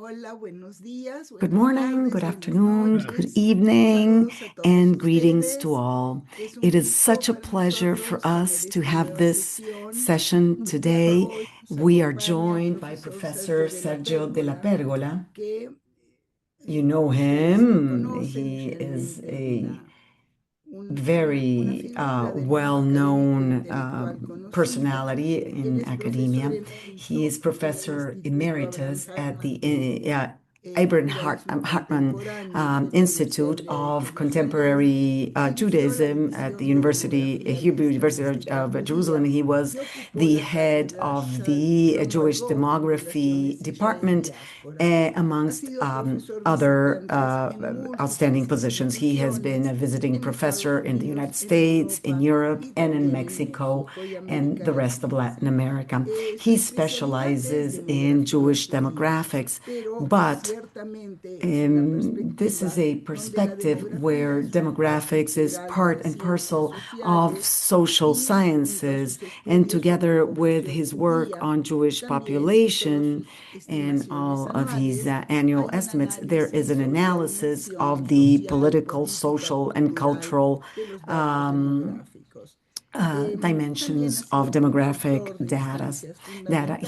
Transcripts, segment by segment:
Good morning, good afternoon, good evening, and greetings to all. It is such a pleasure for us to have this session today. We are joined by Professor Sergio DellaPergolla. You know him. He is a very well-known personality in academia. He is Professor Emeritus at the Abraham Hartman Institute of Contemporary Judaism at the Hebrew University of Jerusalem. He was the head of the Jewish Demography Department, amongst other outstanding positions. He has been a visiting professor in the United States, in Europe, and in Mexico, and the rest of Latin America. He specializes in Jewish demographics, but this is a perspective where demographics is part and parcel of social sciences, and together with his work on Jewish population and all of his annual estimates, there is an analysis of the political, social, and cultural dimensions of demographic data.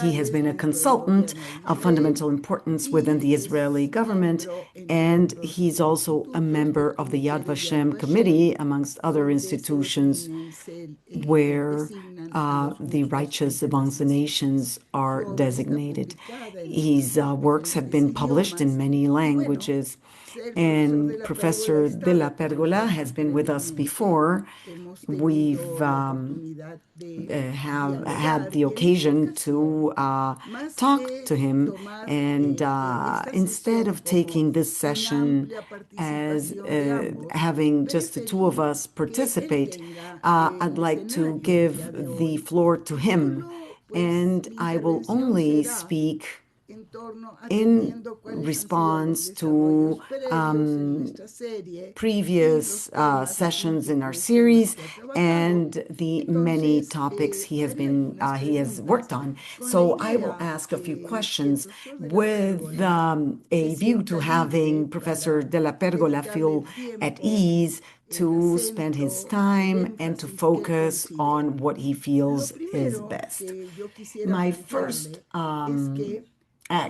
He has been a consultant of fundamental importance within the Israeli government, and he's also a member of the Yad Vashem committee, amongst other institutions, where the righteous amongst the nations are designated. His works have been published in many languages. And Professor DellaPergolla has been with us before. We've have had the occasion to talk to him, and instead of taking this session as having just the two of us participate, I'd like to give the floor to him, and I will only speak in response to previous sessions in our series and the many topics he has worked on. So I will ask a few questions with a view to having Professor DellaPergolla feel at ease to spend his time and to focus on what he feels is best. My first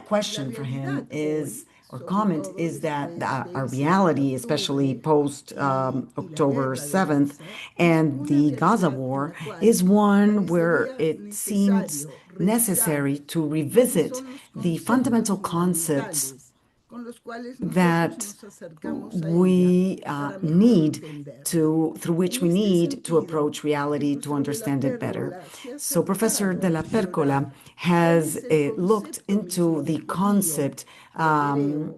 question for him is, or comment, is that our reality, especially post October 7th and the Gaza war, is one where it seems necessary to revisit the fundamental concepts that we through which we need to approach reality to understand it better. So Professor DellaPergolla has looked into the concept of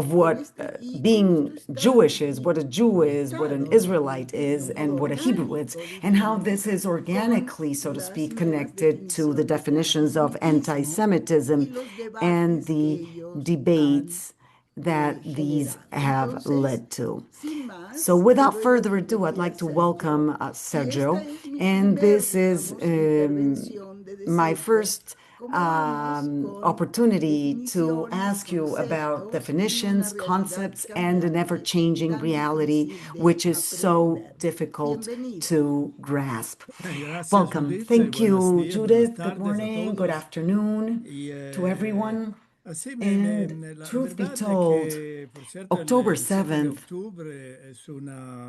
what being Jewish is, what a Jew is, what an Israelite is, and what a Hebrew is, and how this is organically, so to speak, connected to the definitions of anti-Semitism and the debates that these have led to. So without further ado, I'd like to welcome Sergio, and this is my first opportunity to ask you about definitions, concepts, and an ever-changing reality, which is so difficult to grasp. Welcome. Thank you, Judith. Good morning, good afternoon to everyone. And truth be told, October 7th,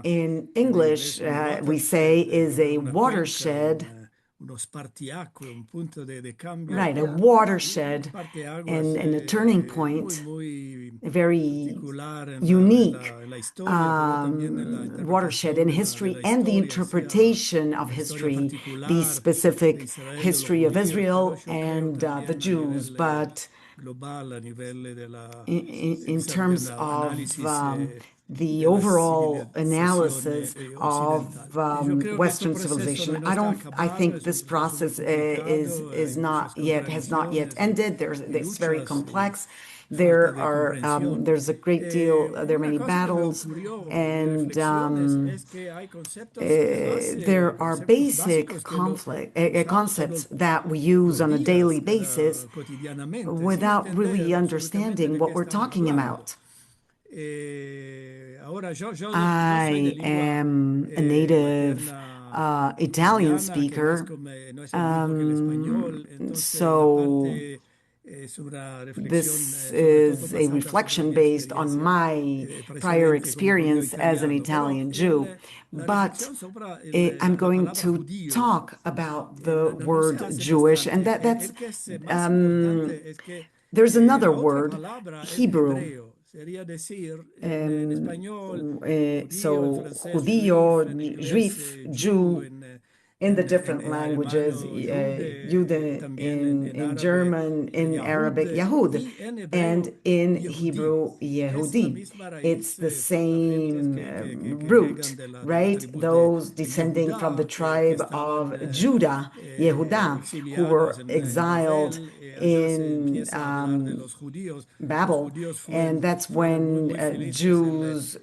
in English, we say, is a watershed. Right, a watershed and a turning point, a very unique watershed in history and the interpretation of history, the specific history of Israel and the Jews. But in terms of the overall analysis of Western civilization, I think this process has not yet ended. It's very complex, There's a great deal, there are many battles, and there are basic concepts that we use on a daily basis without really understanding what we're talking about. I am a native Italian speaker, so this is a reflection based on my prior experience as an Italian Jew. But I'm going to talk about the word Jewish, and there's another word, Hebrew. So judío, juif, Jew, in the different languages, Jude in German, in Arabic, Yahud, and in Hebrew, Yehudi. It's the same root, right? Those descending from the tribe of Judah, Yehuda, who were exiled in Babel, and that's when Jews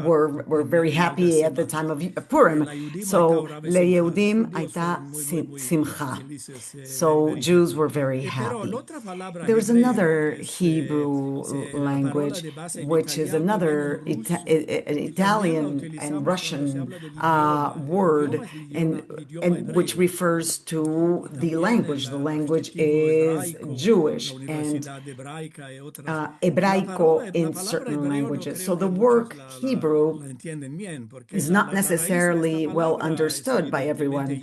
were very happy at the time of Purim. So leYehudim הייתה simcha. So Jews were very happy. There's another Hebrew language, which is another an Italian and Russian word, and which refers to the language. The language is Jewish and Hebraico in certain languages. So the word Hebrew is not necessarily well understood by everyone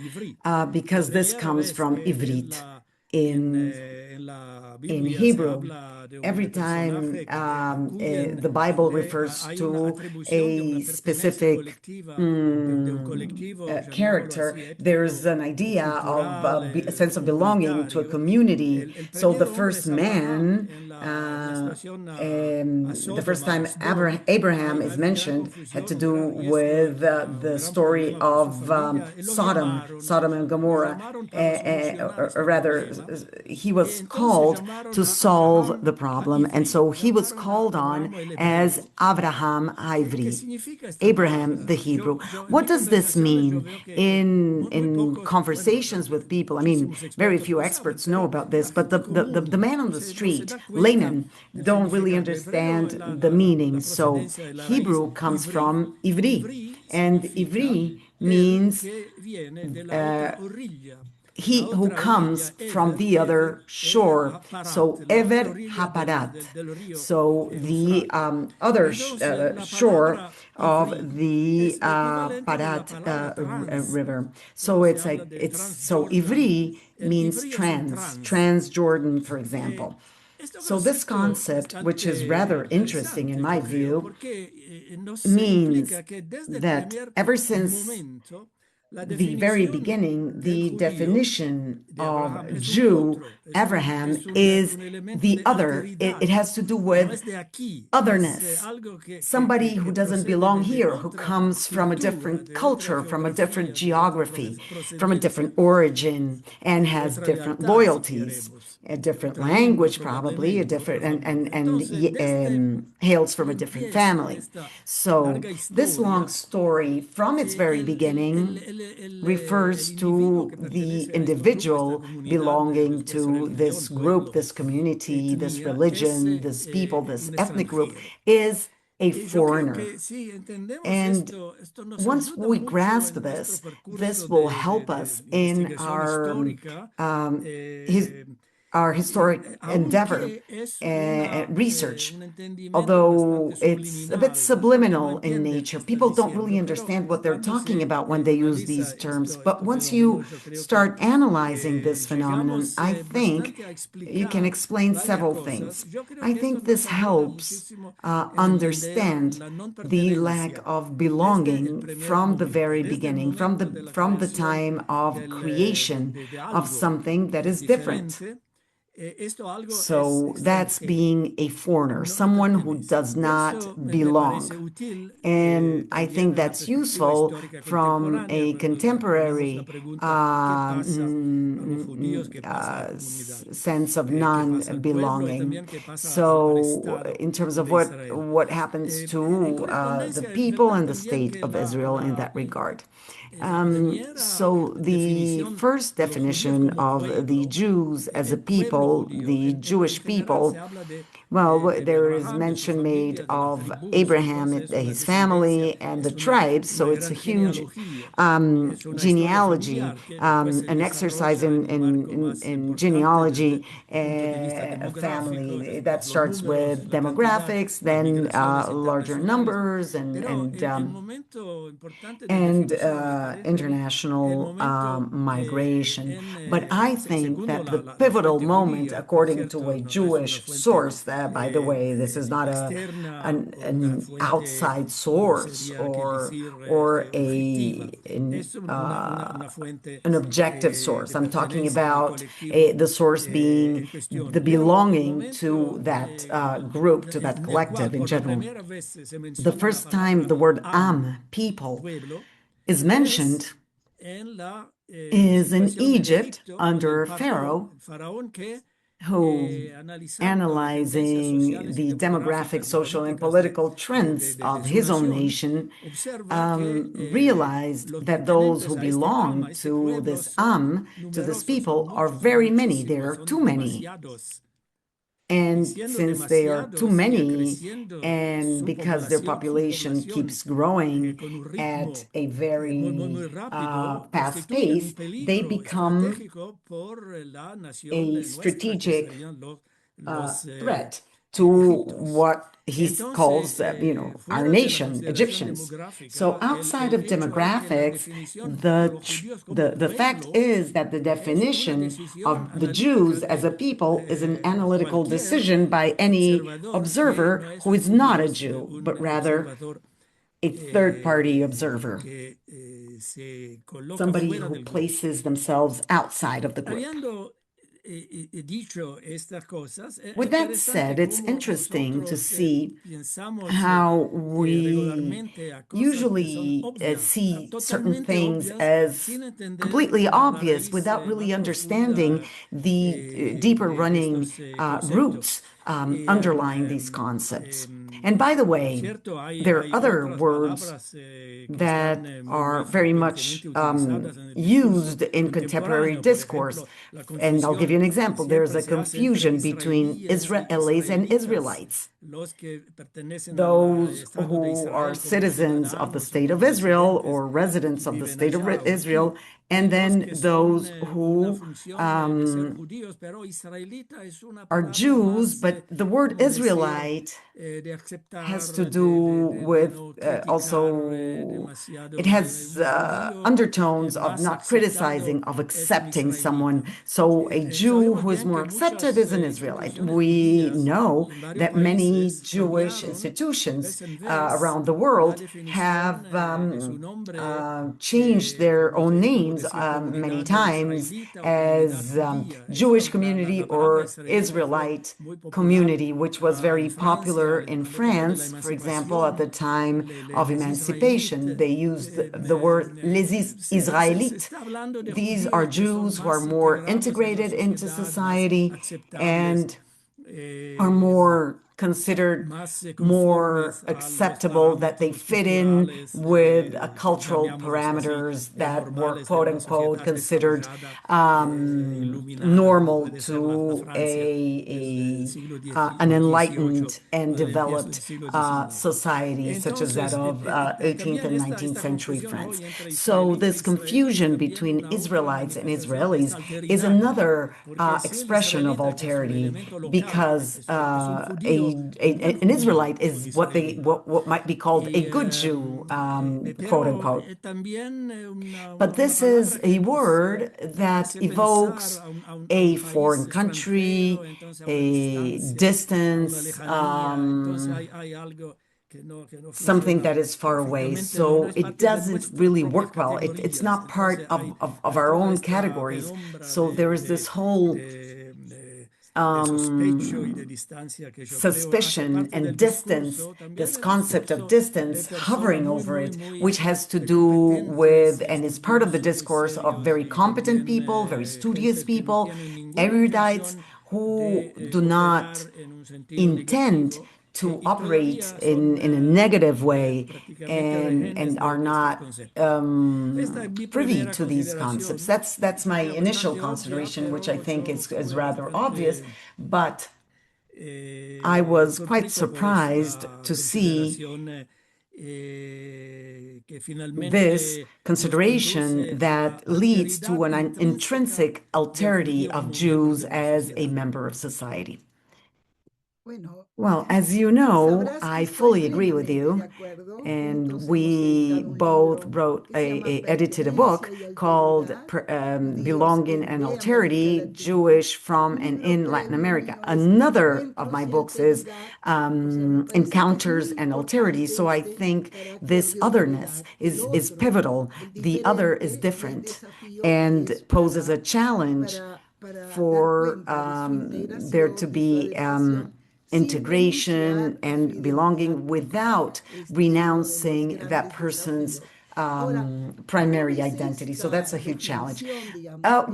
because this comes from Ivrit in Hebrew. Every time the Bible refers to a specific character, there's an idea of a sense of belonging to a community. So the first man, the first time Abraham is mentioned, had to do with the story of Sodom and Gomorrah, or rather, he was called to solve the problem, and so he was called on as Abraham Ivri, Abraham the Hebrew. What does this mean in conversations with people? I mean, very few experts know about this, but the man on the street, laymen, don't really understand the meaning. So Hebrew comes from Ivri, and Ivri means he who comes from the other shore. So Ever Haparat. So the other shore of the Parat river. So so Ivri means trans Jordan, for example. So this concept, which is rather interesting in my view, means that ever since the very beginning, the definition of Jew, Abraham, is the other. It has to do with otherness. Somebody who doesn't belong here, who comes from a different culture, from a different geography, from a different origin, and has different loyalties, a different language probably, a different and hails from a different family. So this long story, from its very beginning, refers to the individual belonging to this group, this community, this religion, this people, this ethnic group, is a foreigner. And once we grasp this, this will help us in our historic endeavor research, although it's a bit subliminal in nature. People don't really understand what they're talking about when they use these terms. But once you start analyzing this phenomenon, I think you can explain several things. I think this helps understand the lack of belonging from the very beginning, from the time of creation of something that is different. So that's being a foreigner, someone who does not belong. And I think that's useful from a contemporary sense of non-belonging. So, in terms of what happens to the people and the state of Israel in that regard. So the first definition of the Jews as a people, the Jewish people, well, there is mention made of Abraham, his family, and the tribes. So it's a huge genealogy, an exercise in genealogy, a family that starts with demographics, then larger numbers, and international migration. But I think that the pivotal moment, according to a Jewish source, that, by the way, this is not an outside source or an objective source. I'm talking about the source being the belonging to that group, to that collective in general. The first time the word people, is mentioned is in Egypt under Pharaoh, who, analyzing the demographic, social, and political trends of his own nation, realized that those who belong to to this people, are very many. There are too many. And since they are too many, and because their population keeps growing at a very fast pace, they become a strategic threat to what he calls, our nation, Egyptians. So outside of demographics, the fact is that the definition of the Jews as a people is an analytical decision by any observer who is not a Jew, but rather a third-party observer, somebody who places themselves outside of the group. With that said, it's interesting to see how we usually see certain things as completely obvious without really understanding the deeper running roots underlying these concepts. And by the way, there are other words that are very much used in contemporary discourse. And I'll give you an example. There's a confusion between Israelis and Israelites. Those who are citizens of the state of Israel or residents of the state of Israel, and then those who are Jews, but the word Israelite has to do with also, it has undertones of not criticizing, of accepting someone. So a Jew who is more accepted is an Israelite. We know that many Jewish institutions around the world have changed their own names many times as Jewish community or Israelite community, which was very popular in France, for example, at the time of emancipation. They used the word les Israélites. These are Jews who are more integrated into society and are more considered more acceptable, that they fit in with cultural parameters that were quote unquote considered normal to an enlightened and developed society such as that of 18th and 19th century France. So this confusion between Israelites and Israelis is another expression of alterity, because an Israelite is what might be called a good Jew, quote unquote. But this is a word that evokes a foreign country, a distance, something that is far away. So it doesn't really work well. It's not part of our own categories. So there is this whole suspicion and distance, this concept of distance hovering over it, which has to do with and is part of the discourse of very competent people, very studious people, erudites who do not intend to operate in a negative way and are not privy to these concepts. That's my initial consideration, which I think is rather obvious, but I was quite surprised to see this consideration that leads to an intrinsic alterity of Jews as a member of society. Well, as you know, I fully agree with you. And we both edited a book called Belonging and Alterity, Jewish from and in Latin America. Another of my books is Encounters and Alterity. So I think this otherness is pivotal. The other is different and poses a challenge for there to be integration and belonging without renouncing that person's primary identity. So that's a huge challenge.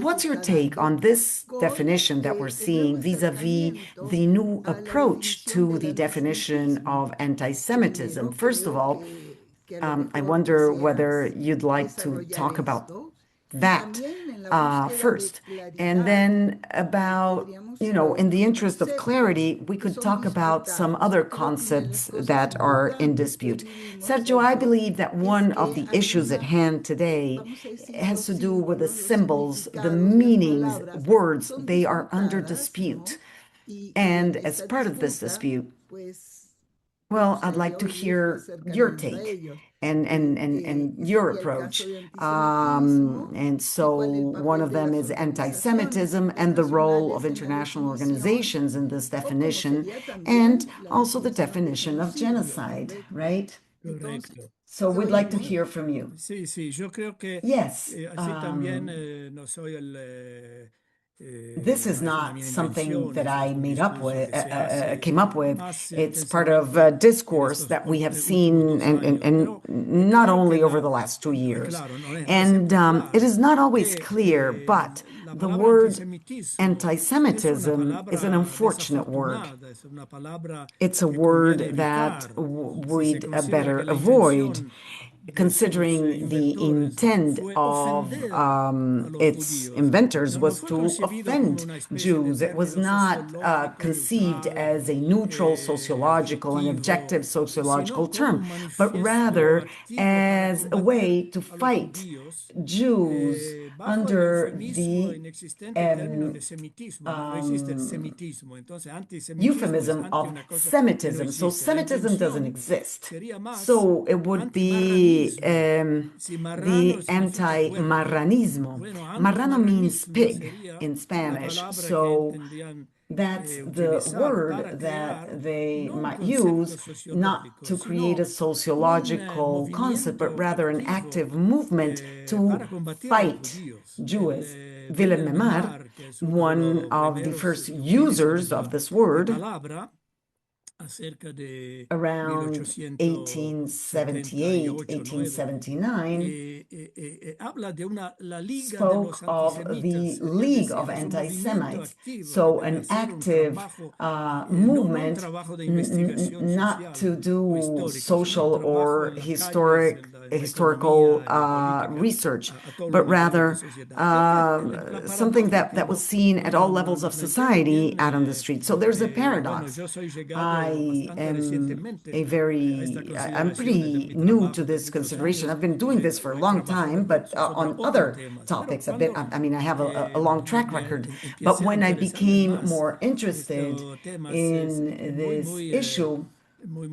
What's your take on this definition that we're seeing vis-a-vis the new approach to the definition of anti-Semitism? First of all, I wonder whether you'd like to talk about that first. And then about, in the interest of clarity, we could talk about some other concepts that are in dispute. Sergio, I believe that one of the issues at hand today has to do with the symbols, the meanings, words. They are under dispute. And as part of this dispute, well, I'd like to hear your take and your approach. And so one of them is anti-Semitism and the role of international organizations in this definition, and also the definition of genocide, right? Correcto. So we'd like to hear from you. Sí, sí, yo creo que Yes. así también no soy This is no es una not mia something invenzione, that es I un made up discurso with, che se hace came up with. más It's part of en discourse estos that we have últimos seen, dos años, and pero not creo que only over the last 2 years. claro, no es And siempre it claro is not always que clear, but la the palabra word antisemitismo es una anti-Semitism is an palabra unfortunate word. desafortunada, es una palabra It's a que conviene word that evitar si se we'd considera better que la avoid, intención de sus considering the inventores intent fue of ofender a los its judíos. inventors No was fue to concebido como offend una especie de Jews. It was término not sociológico conceived neutral, as a neutral sociological and despectivo, objective sociological sino como term, un but manifiesto rather activo para as a combater way to a los fight judíos Jews bajo el under eufemismo the inexistente término um, de semitismo. No, no existe el um, semitismo. Entonces, antisemitismo es euphemism anti of una cosa que no Semitism. So existe. La Semitism doesn't intención exist. sería más So it would be antimarranismo. Si marrano the significa puerco, anti-marranismo. bueno, Marrano means antimarranismo pig sería in la Spanish. palabra que So entendían that's the utilizar para word crear that they no un might concepto use not sociológico, to create a sino un sociological concept, but movimiento rather an activo active movement to para combatir a los fight judíos. Jews. Willem Wilhelm Memar, Memar, que es uno de one los of the primeros first users utilizadores of this la word, palabra, acerca de around 1878, 1878-9, 1879, habla de la Liga de los spoke of the Antisemitas, es League decir, of es un movimiento Anti-Semites. activo So de an hacer un active trabajo, no un movement, trabajo de investigación not social to o do histórica, sino un social trabajo or en las calles, en la historical economía, en la política, research, a todo but nivel de la rather sociedad. La something paradoja que that was seen at all levels of me entero society bien, out on the street. So there's a bueno, paradox. yo soy llegado I bastante am recientemente a estas I'm consideraciones de pretty mi new to trabajo de this muchos consideration. años I've been y doing this for a he long trabajado time, but sobre on otros other temas. Pero topics, cuando I mean, I have a long track record. But empecé a when I interesarme became más more interested estos temas, in es this issue, muy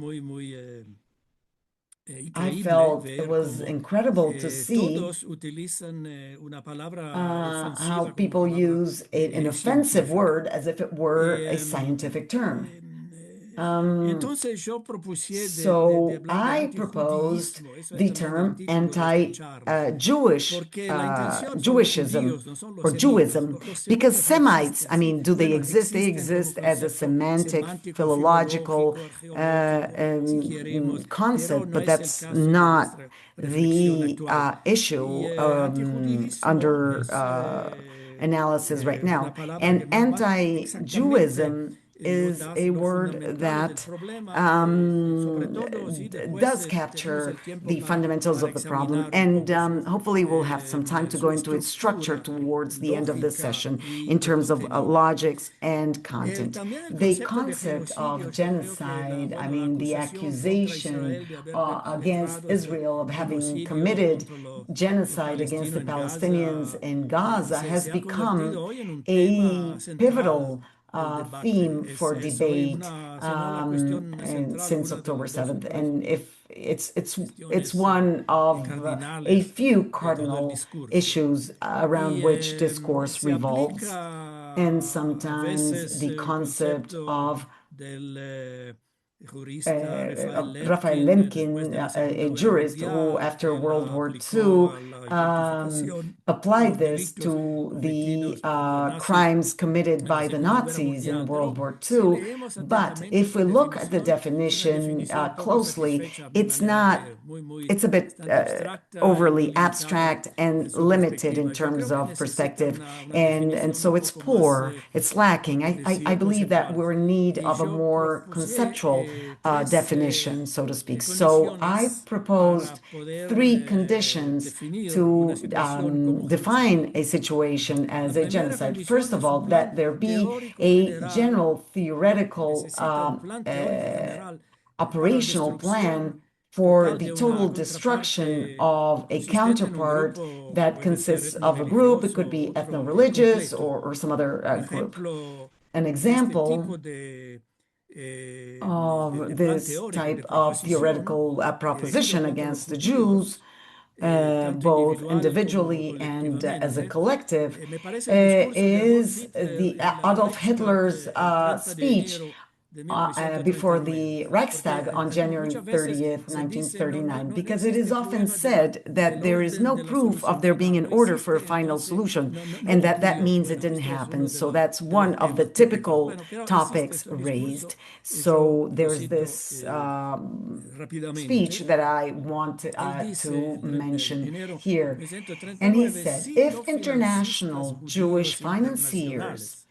I increíble felt it ver was cómo incredible to see todos utilizan una palabra how ofensiva como people palabra use an offensive científica. word as if it were a Eh, scientific term. eh, Um, Entonces yo propuse de so hablar de I proposed antijudaísmo, eso the este no es del term título de esta charla, anti-Jewish, porque la intención son los Jewishism judíos, no son or los semitas. Jewism, Los because semitas no Semites, existen, I ¿sí? mean, do they Bueno, exist? They existen como exist as a concepto semantic, semántico, philological filológico, arqueológico, si queremos, pero concept, no but es el that's caso de not nuestra reflexión the actual. Y issue antijudismo under es analysis right una now. palabra que And más exactamente anti-Jewism is a lo word fundamental del that problema, sobre todo si después does tenemos capture el tiempo the fundamentals para of the problem. examinar un And poco hopefully we'll have some time to go su into its structure estructura towards the end of this lógica session in y terms of contenido. logics and content. También el The concepto de concept genocidio, of yo creo que genocide, I bueno, la mean, the acusación contra accusation Israel de haber against perpetrado este Israel of having genocidio committed contra los genocide against palestinos the en Palestinians Gaza in Gaza has se ha convertido become hoy en un a tema central pivotal del theme debate. for Es hoy debate si no la cuestión and central, since una de October las dos o 7th. tres And if it's cuestiones one of a cardinales few de todo el cardinal discurso. issues around Y which discourse se revolves. And aplica a sometimes veces the el concept concepto of del jurista Raphael Raphael Lemkin después Lemkin, de la a Segunda Guerra jurist who, Mundial, after que World la War aplicó II, a la identificación de applied los this delitos to the cometidos por los nazis crimes committed en la by the Segunda Guerra Nazis in Mundial. World Pero War si II. leemos But atentamente if esta we look at the definición, es una definition definición poco closely, satisfecha a mi it's manera not, de ver, muy it's a bit bastante abstracta y muy overly limitada abstract en and su limited in perspectiva. Yo terms creo que of necesita perspective. una And definición un so it's poco más, poor, it's lacking. por I decir, believe that conceptual. we're in need Y of a yo more propuse conceptual tres definition, so to speak. So I condiciones proposed para poder three conditions definir una to situación como genocidio. define a situation La as a primera genocide. condición First of es all, un that plan there be teórico a general. general theoretical Necesita un plan teórico general para la operational plan destrucción for total the de una total destruction contraparte of a consistente en un counterpart grupo, that puede ser consists of a group. It etno-religioso, could be otro ethno-religious incompleto. or some other Un group. ejemplo An de este example tipo de of plan this teórico, de type of proposición theoretical dirigido proposition contra los against the Jews, judíos, tanto both individual como individually and as a colectivamente. collective, Me parece el discurso de Adolf is Hitler the en la Adolf Hitler's Reichstag el 30 de speech enero de before 1939. the Reichstag Porque on January muchas veces 30th, se dice no 1939, no because it is existe often prueba said that del there is orden no de la proof of solución there being final. an No order for a existe, final entonces solution, no and that ocurrió. means it Bueno, didn't esto es happen. uno So that's de los one of the temas típicos. typical Bueno, pero existe topics este raised. discurso. Yo So lo there's cito this speech rápidamente. that I want Él to dice en mention enero here. And he 1939, said, si if los financistas international Jewish judíos financiers internacionales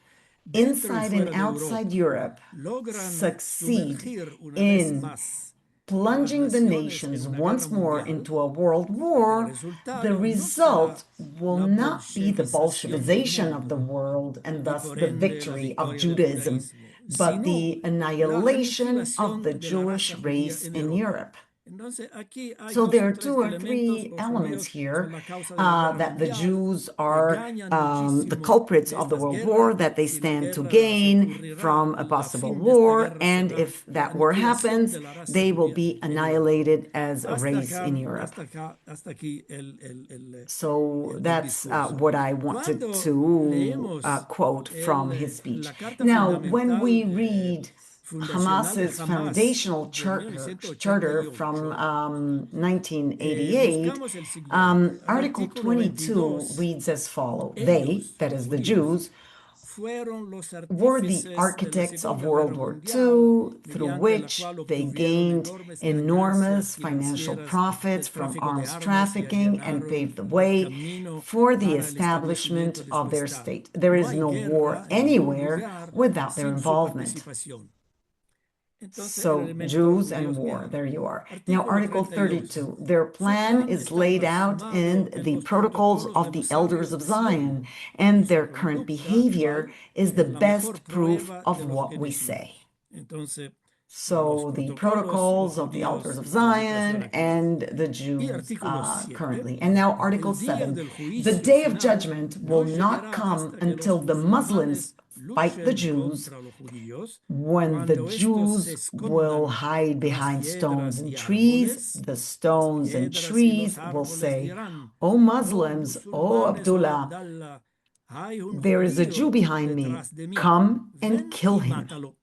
dentro y inside and fuera de outside Europa Europe logran succeed sumergir una vez in más a las plunging the naciones en nations una guerra once more mundial, into a world el war, the resultado no será result will la not be the bolchevización del Bolshevization of the mundo world and y thus por the ende la victory of victoria del Judaism, judaísmo, but sino the la annihilation of the aniquilación de la Jewish raza judía race en in Europa. Europe. Entonces, aquí hay So dos there o are tres two or elementos. three Los elements judíos son here la causa de la guerra that the mundial, Jews que are ganan the muchísimo culprits de of the estas World War, guerras. that they Si la stand to guerra se gain ocurrirá, from a la possible fin de esta war, guerra and será if la that war aniquilación de happens, la raza they will judía be en Europa. annihilated as a Hasta race in acá, Europe. hasta aquí So el that's discurso. what I wanted Cuando to leemos quote from his speech. la carta Now, when we fundamental, read fundacional de Hamas's Hamas foundational de charter from 1988, 1988, buscamos el siguiente. Al Article artículo 22 22, reads as follows. They, ellos, that los is the judíos, Jews, fueron los were the artífices de la architects of Segunda Guerra World War Mundial, II, through mediante la which cual they obtuvieron gained enormes ganancias enormous financial financieras profits del from tráfico de arms armas y trafficking and allanaron paved the el way camino for the para el establecimiento establishment de su of their Estado. state. There No is hay no war guerra en ningún anywhere lugar without their sin su involvement. participación. Entonces, el So, elemento Jews and judíos war, miembro. there you are. Now, Artículo Article 32. 32, their Su plan plan is está laid out in plasmado en the los protocols protocolos of the elders necesarios of de Sion Zion, y and su their current conducta behavior actual is the es la mejor best proof prueba de of lo what que we decimos. say. Entonces, los So the protocolos, los protocols of the elders judíos of y la situación Zion actual. and the Y Jews artículo 7. currently. And now Article El día 7. del The juicio day of final judgment no will not llegará come hasta que until los the Muslims musulmanes fight the luchen Jews, contra los judíos, when the cuando estos se Jews will escondan hide tras behind stones piedras and y trees. árboles. The Las stones and piedras y los trees will árboles say, dirán: "O Oh Muslims, O musulmanes, oh Abdullah, Abdallah, hay un there is a Jew judío behind me. detrás de mí. Come and Ven kill y him." mátalo.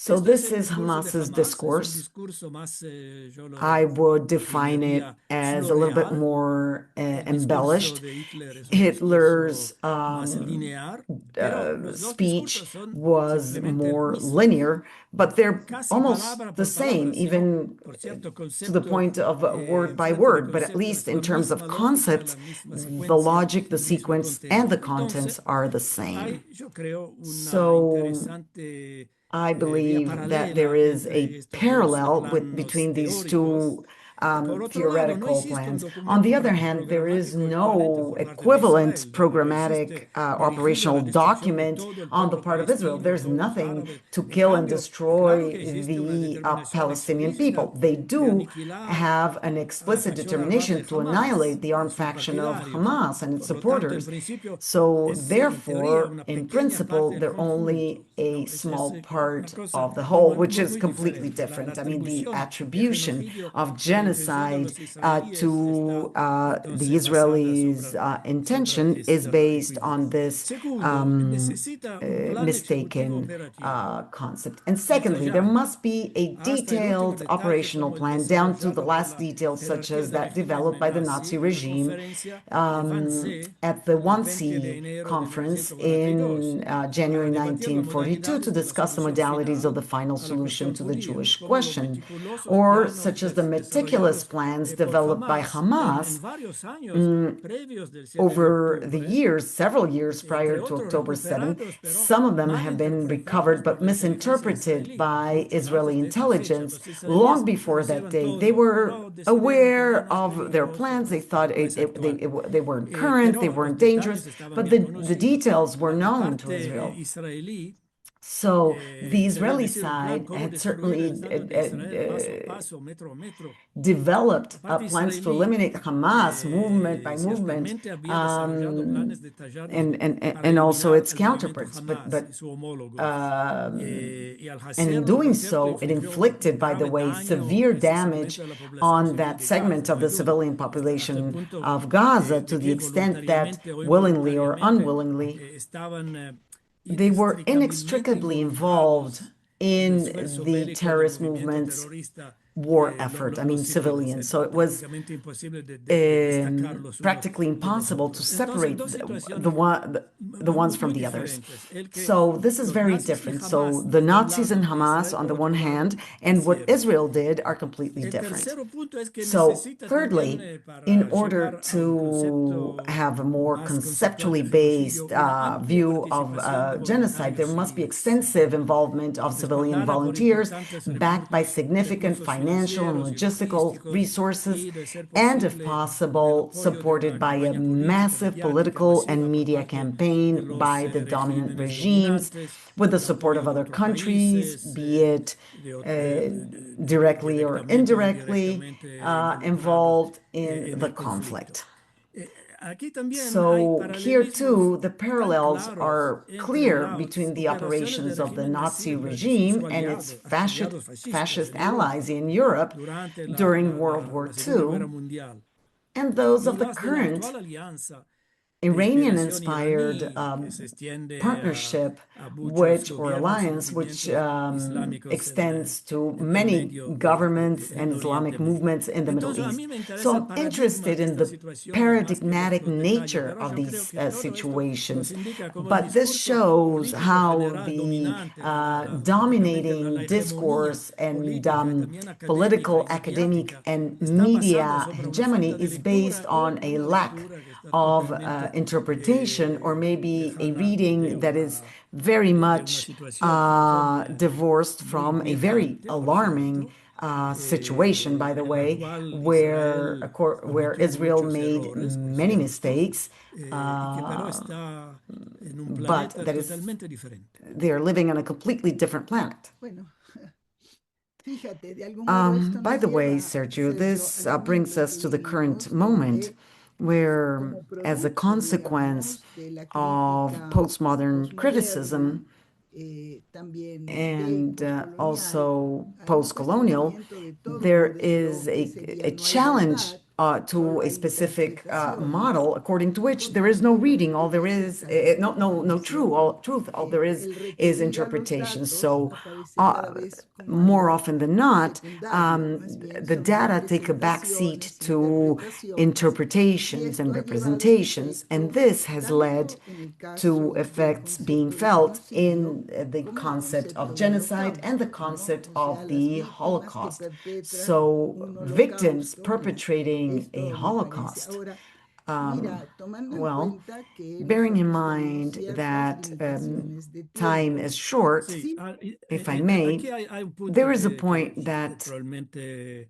So this is Hamas's discourse. I would define it as a little bit more embellished. Hitler's speech was more linear, but they're almost the same, even to the point of word by word, but at least in terms of concepts, the logic, the sequence, and the contents are the same. So I believe that there is a parallel between these two theoretical plans. On the other hand, there is no equivalent programmatic operational document on the part of Israel. There's nothing to kill and destroy the Palestinian people. They do have an explicit determination to annihilate the armed faction of Hamas and its supporters. So, therefore, in principle, they're only a small part of the whole, which is completely different. I mean, the attribution of genocide to the Israelis' intention is based on this mistaken concept. And secondly, there must be a detailed operational plan down to the last details, such as that developed by the Nazi regime at the 1C conference in January 1942 to discuss the modalities of the final solution to the Jewish question, or such as the meticulous plans developed by Hamas over the years, several years prior to October 7th. Some of them have been recovered but misinterpreted by Israeli intelligence long before that day. They were aware of their plans. They thought they weren't current, they weren't dangerous, but the details were known to Israel. So the Israeli side had certainly developed plans to eliminate Hamas movement by movement, and also its counterparts. And in doing so, it inflicted, by the way, severe damage on that segment of the civilian population of Gaza to the extent that, willingly or unwillingly, they were inextricably involved in the terrorist movement's war effort, I mean civilians. So it was practically impossible to separate the ones from the others. So this is very different. So the Nazis and Hamas on the one hand, and what Israel did are completely different. So thirdly, in order to have a more conceptually based view of genocide, there must be extensive involvement of civilian volunteers backed by significant financial and logistical resources, and if possible, supported by a massive political and media campaign by the dominant regimes, with the support of other countries, be it directly or indirectly involved in the conflict. So here too, the parallels are clear between the operations of the Nazi regime and its fascist allies in Europe during World War II, and those of the current Iranian-inspired partnership, or alliance, which extends to many governments and Islamic movements in the Middle East. So I'm interested in the paradigmatic nature of these situations, but this shows how the dominating discourse and political, academic, and media hegemony is based on a lack of interpretation, or maybe a reading that is very much divorced from a very alarming situation, by the way, where Israel made many mistakes, but that is, they're living on a completely different planet. By the way, Sergio, this brings us to the current moment, where, as a consequence of postmodern criticism and also post-colonial, there is a challenge to a specific model according to which there is no reading. All there is, no truth. All there is interpretation. So more often than not, the data take a back seat to interpretations and representations, and this has led to effects being felt in the concept of genocide and the concept of the Holocaust. So victims perpetrating a Holocaust, well, bearing in mind that time is short, Sí, if I may, aquí hay un punto there is a que point that probablemente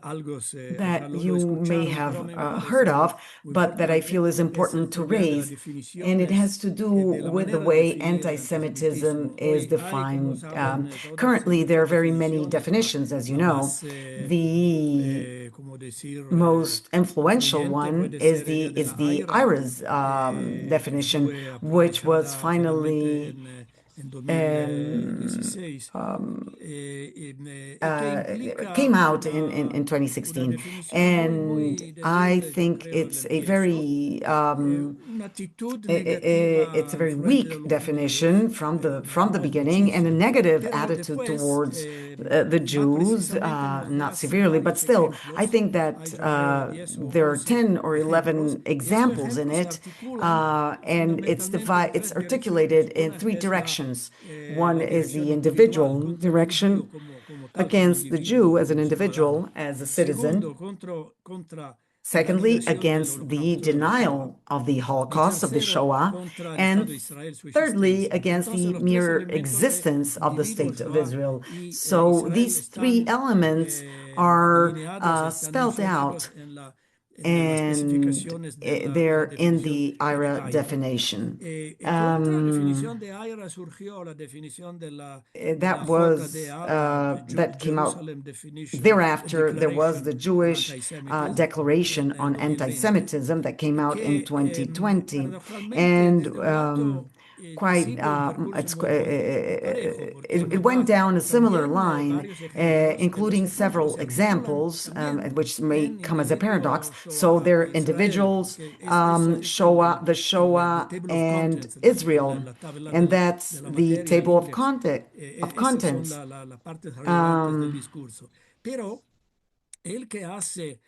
algo that lo you may escucharon, pero have me parece heard muy, of, muy but that I feel is porque es el important to problema de las raise. And it definiciones, has to do de la with the manera de way definir el anti-Semitism antisemitismo. is Hoy hay, como defined. saben, Currently, there are muchas very many definiciones. definitions, as you La know. más, The como decir, most influential influyente one puede is ser ella the de is la the AIRA, IRA's que definition, fue which was aprovechada finalmente finally en um, 2016, que came implica out in una 2016. definición muy, And muy I decirle, yo think creo, el it's a empiezo, very una actitud it's negativa a al very frente de weak los judíos, definition from the no es beginning, and a muchísimo, negative pero attitude después towards the va Jews, precisamente, nos not das severely, but varios still, I ejemplos, think that hay yo creo 10 o there are 11 10 or ejemplos, 11 y esos examples in ejemplos se it, articulan and fundamentalmente en it's tres direcciones. articulated in Una three es directions. One la is dirección the individual individual contra el judío direction como tal, como against the individuo, Jew as an como ciudadano. individual, as a citizen. Segundo, contra la Secondly, negación del against the holocausto de la Shoah. denial of the Y Holocaust, of the tercero, Shoah. contra el Estado And de Israel, su thirdly, existencia. against Entonces, the los tres mere elementos de existence of the individuo, state of Shoah Israel. y So Israel these three están elements are delineados, están spelled mencionados out, en las and especificaciones de la they're in definición the de IRA AIRA. definition. Contra la definición de AIRA surgió la definición de That la JDA, that came out Jerusalem Definition thereafter. There was the Declaration on Jewish Antisemitism Declaration en on 2020, Anti-Semitism that came out in que 2020, paradójicamente and desde un lado quite sigue un percurso muy parejo, porque en it went verdad down a similar también line, varios ejemplos en los including que puntos several se articulan examples, también which may en come as a paradox. individuo So Shoah they're e Israel, individuals, porque es Shoah, the el Shoah, table of and contents, es decir, Israel, la tabla and de that's la the materia, el table of index. content of Esas son contents. las partes relevantes del discurso. Pero el que hace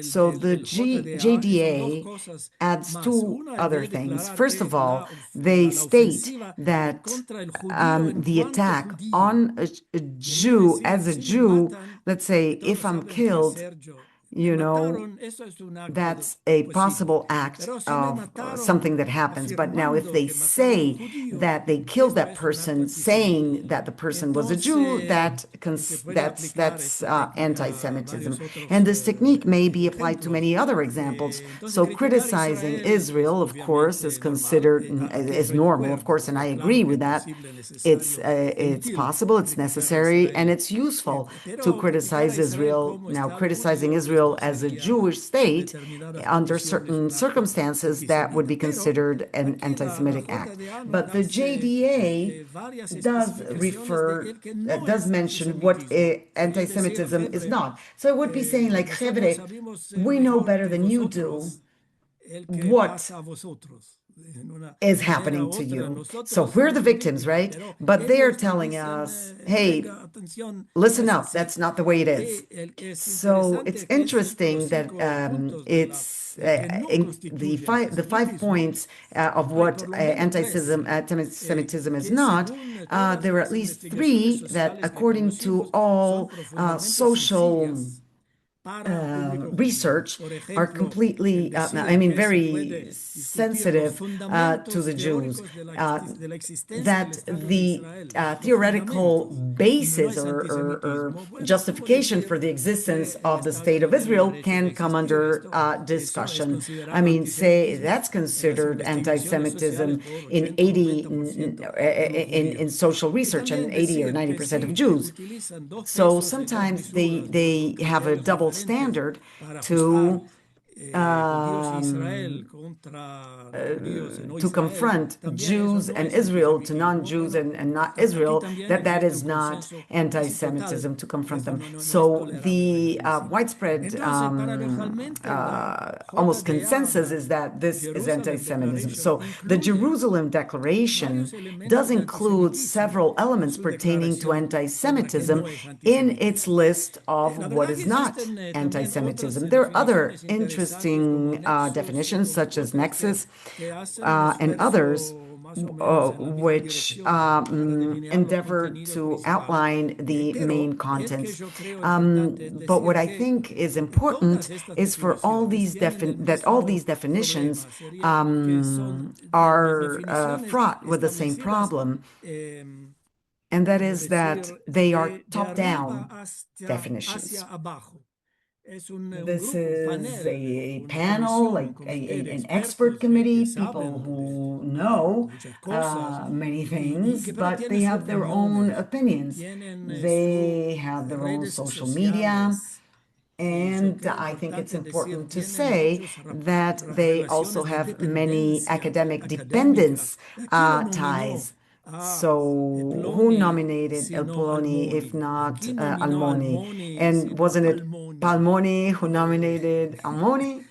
So the el JDA son dos JDA cosas adds más. two Una es other de things. declarar First of que all, they la state ofensiva that contra el judío en the cuanto attack judío, on a es Jew, decir, as a si me Jew, matan, let's say, if todos I'm saben que killed, Sergio me you know, mataron, eso es un acto that's a posible. possible act Pero si me of mataron something that happens. But now, if afirmando they que mataron a un say judío, that they killed eso that es un acto person, saying antisemita. that the person was a Jew, Entonces, se puede aplicar that's esta técnica a anti-Semitism. varios otros And this technique may be applied to ejemplos. many other examples. Entonces, So criticar a criticizing Israel es Israel, of course, is obviamente normal, considered aquello is es de normal, of acuerdo, course, and I porque claro agree que es with that. posible, necesario e It's útil possible, it's criticar a necessary, and Israel. it's useful to Pero criticar a criticize Israel Israel. como Now, Estado criticizing judío, Israel esto as a sería, Jewish en state determinadas under condiciones, certain un acto circumstances that would antisemita. be Pero considered an aquí la anti-Semitic act. JDA nos But the hace JDA varias does especificaciones de refer, el que no does es mention what antisemitismo. Sería decir, anti-Semitism is jebre, not. So it would be saying, like, nosotros Chevre, sabemos we know mejor better que than you do vosotros el que what pasa a vosotros. En una is manera happening u to otra, you. So nosotros we're the somos muy victims, víctimas, right? pero But they are ellos nos telling dicen, us, hey, venga, atención, no listen es up, así. that's not the way it is. Y es So it's interesante que entre los interesting that 5 puntos it's que no in constituye the 5 points of hay what por lo menos tres anti-Semitism is que not. según todas There are at las least investigaciones 3 that, sociales que according to conocimos, son all profundamente social sencillas para el público judío. research, Por are ejemplo, el completely, I decir mean, que se very puede discutir los sensitive to fundamentos the Jews. teóricos de la existencia del That Estado de the Israel, los theoretical fundamentos, y no basis es or antisemitismo. Bueno, es como justification for decir the existence que el of the Estado state of judío no Israel merece can de come existir. under Eso es discussion. I considerado mean, say antisemitismo that's en las considered investigaciones sociales anti-Semitism por in 80 o 80 90% de los in judíos. social Y research and también 80 or decir que 90% of sí, que Jews. utilizan dos So pesos y dos sometimes mesuras, dos they have a criterios double diferentes standard para ajustar to judíos en um, Israel contra uh, los judíos en no to Israel, confront también eso Jews no and es Israel to antisemitismo. non-Jews and not Aquí Israel, también that existe is un not consenso casi total anti-Semitism to que confront esto them. no es So tolerable en la the iglesia. widespread Entonces, paradojalmente, la almost JDA, consensus la is that this is Jerusalem anti-Semitism. Declaration, So the incluye Jerusalem Declaration varios elementos does de include antisemitismo several en elements su pertaining to declaración sobre que anti-Semitism no es in its antisemitismo. list of La what verdad is que not existen también otras anti-Semitism. There are other definiciones interesantes como interesting nexos y definitions, como such as otras nexus que hacen un and others, esfuerzo más o menos en la misma which dirección para delinear los endeavor contenidos to principales. outline the main Pero el que contents. yo creo importante es But what decir I que think is important todas estas is for all definiciones these tienen el that all these mismo definitions problema, sería que son are definiciones fraught with the same establecidas, problem, eh, and that como is that decir, they are de arriba top-down hacia definitions. abajo. Es un This grupo, un is panel, a una panel, comisión, like un comité de an expert expertos que committee, people saben who de know muchas cosas many y things, que pero but they tienen have ciertos their own números, opinions. tienen sus They have their own redes social media. sociales y yo And creo I think it's importante decir, important to tienen say muchas that they also relaciones de have many dependencia academic académica. dependence Aquí lo ties. nominó a So, who Ploni, nominated El sino Poloni, if Almoni. not Aquí nominó a Almoni? Almoni, And sino wasn't it Palmoni. Palmoni who nominated Almoni?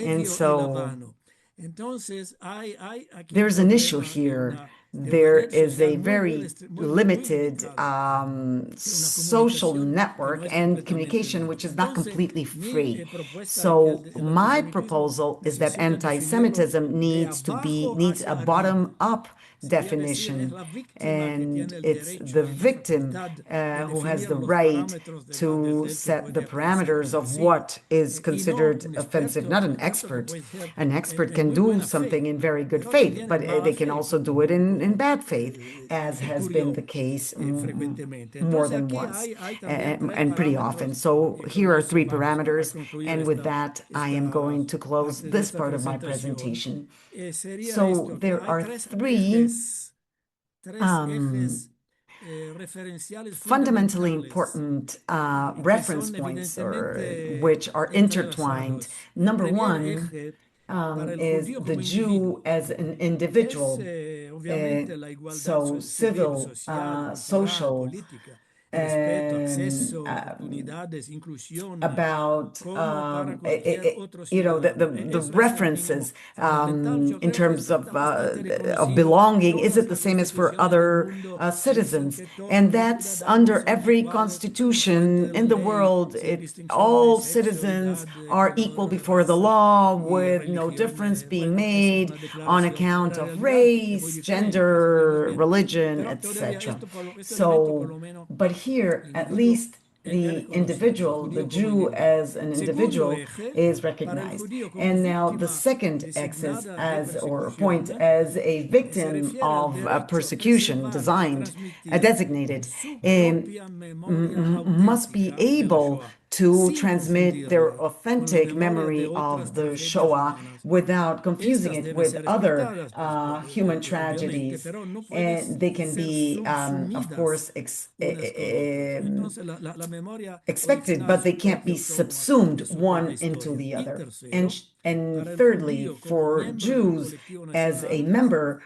And Medio y so Labano. Entonces, hay aquí un there's an issue problema here. de una There red is social a muy, very muy limited limitada, de una social comunicación que no network es and completamente communication, libre. which is not Entonces, completely mi free. propuesta es que So el my antisemitismo proposal is that necesita definirlo anti-Semitism de needs abajo a hacia arriba. bottom-up Sería decir, es definition, la víctima que and tiene el it's the derecho y la victim facultad de who has definir the los right parámetros to del que set the puede aparecer parameters en el of sitio. what is Y no considered un offensive. experto, Not por an supuesto, que expert. puede ser An expert can muy do buena fe, something in very good pero faith, también but en mala they can fe, also do it in bad faith, as has been the ocurrió case frecuentemente. more Entonces than aquí once hay también tres and pretty often. parámetros So y con here are eso three vamos a parameters, concluir and with that, I am esta going to close parte de this esta part of my presentación. presentation. Sería So esto, que there hay are three tres um, ejes referenciales fundamentally fundamentales important que reference son points, or evidentemente which are intertwined. entrelazados. El Number primer one eje para el is judío the como Jew individuo as an es individual. obviamente la igualdad So civil, civil, social, cultural, social, política, respeto, um, acceso, oportunidades, inclusión, about como para cualquier otro ciudadano. the Eso es el mínimo references fundamental. Yo in creo que terms esto está bastante of reconocido. belonging. Is Todas it the las same as for constituciones del other mundo dicen citizens? que todos And los that's ciudadanos under son every iguales en fuente constitution de la in the ley, world. sin distinción de All sexo, citizens edad, are equal color, before the raza law, y with no religión. difference being Bueno, es made una on declaración. La account of realidad es muy race, diferente, sabemos gender, bien. religion, Pero todavía etc. este elemento, por So, lo menos, but here, el at individuo least es the reconocido, el individual, the judío como Jew individuo. as an Segundo individual, eje, is para el recognized. judío como And now the víctima second axis designada de as, or point, persecución, as a se victim refiere al of derecho a persecution preservar y designed, transmitir designated, su um, propia memoria must be auténtica de la able Shoah, to sin transmit their confundirla con la authentic memoria de memory otras of the tragedias Shoah humanas. without confusing Estas it deben with ser other respetadas, human obviamente, tragedies. pero no pueden And they can ser be, of subsumidas course, unas con otras. Entonces, la memoria expected, original, but they su can't propio be trauma, subsumed es su propia one into historia. the Y other. tercero, And para el thirdly, judío como for miembro de un Jews colectivo as a nacional, member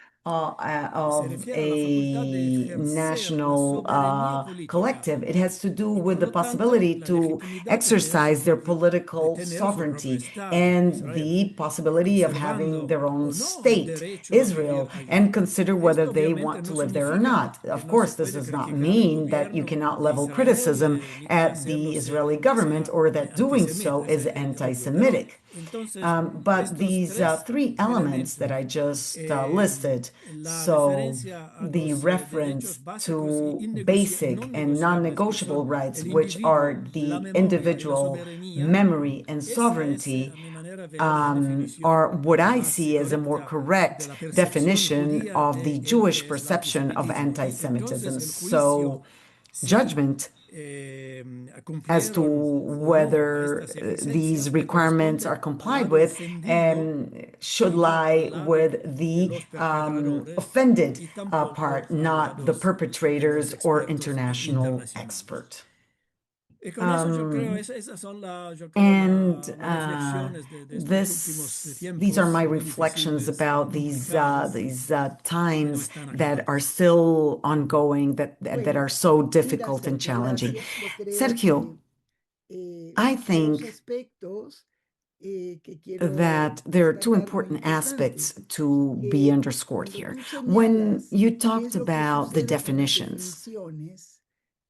se of refiere a la facultad de a ejercer la national soberanía política collective, it has to do y with por the lo tanto possibility la to legitimidad de exercise their de political tener su propio sovereignty Estado, and Israel, the possibility of having conservando their own o no el state, derecho a vivir Israel, and allí. consider whether Esto they obviamente want to no live there or significa not. que Of no se course, this puede does not criticar el mean that you gobierno cannot de level Israel criticism ni at hacerlo the Israeli government, sea or that doing so antisemita, is es obvio. Pero anti-Semitic. entonces But estos these tres three elements that elementos, I just eh, listed, la so referencia a the los reference derechos básicos y to no basic and negociables, que non-negotiable son rights, el which individuo, are la the memoria y la individual soberanía, memory and esa es, a sovereignty, mi manera de ver, la definición are what I más see as a more correcta de correct la percepción definition judía of the de el Jewish que es el perception of antisemitismo. Y entonces anti-Semitism. el juicio So si judgment as to cumplieron o no whether estas these exigencias le requirements are corresponde al complied lado with ofendido should y no lie al lado with de the los perpetradores offended y tampoco part, a not the lados de los perpetrators or expertos international internacionales. expert. Y con eso yo creo, Um, esas son yo creo, and las reflexiones de estos últimos these are my tiempos muy reflections difíciles, muy about complicados, these pero times están that aquí. are still ongoing, that Bueno, are so mira, difficult and Sergio, challenging. yo creo Sergio, que I dos think aspectos que quiero that there are two destacar muy important aspects importantes. to be underscored Cuando here. tú When señalas you qué talked es lo que about the sucede con las definitions, definiciones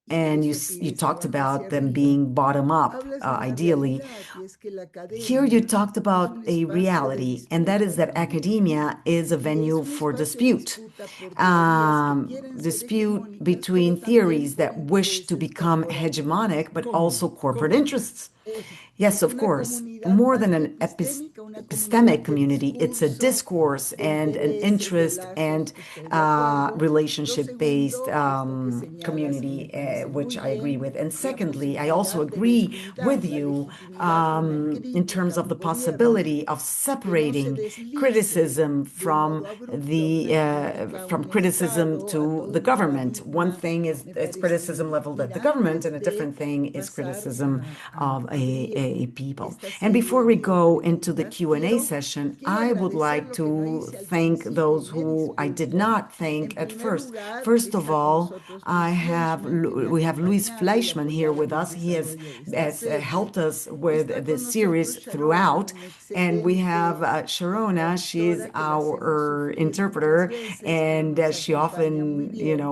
y que and se you pide talked trabajo hacia about them arriba, being bottom up, hablas de una ideally, realidad y es que la here you academia talked es about un a espacio de reality, and that is disputa that también. academia is a Y es venue un for espacio de dispute. disputa por teorías que quieren ser Dispute hegemónicas, pero between también theories por that wish to intereses become corporativos. hegemonic, but ¿Cómo? also corporate ¿Cómo? interests. Es, Yes, es of una course. comunidad More más than que an epistémica, una comunidad epistemic de community, it's a discurso, discourse de and an intereses, de interest lazos. and Estoy de acuerdo. Lo relationship-based segundo es lo que señalas, que me community, parece which muy I agree bien, with. And la secondly, I also posibilidad de agree deslindar with la you legitimidad de una in terms crítica a of un the gobierno possibility of que no se separating deslice criticism de from modo abrupto a the una crítica a from un criticism Estado, a to todo the un government. One paradigma, thing is me it's parece muy criticism bien. leveled at the Mira, government, and antes a de different thing is pasar criticism of abrir a people. esta And before serie we de go into the preguntas, Q&A session, quiero I would agradecer like lo que no to hice al thank principio those en mi who I did discurso. not thank En at primer first. lugar, First of está con all, nosotros I Luis have Fleischman, que me ha we have Luis acompañado y Fleischman here apoyado with en el us. He desarrollo de esta has serie. helped us Está with con this nosotros series Sharona, throughout. una And we have excelente Sharona, she's traductora que la hacemos our sufrir muchas interpreter, veces, pero and nos she acompaña muy often, bien.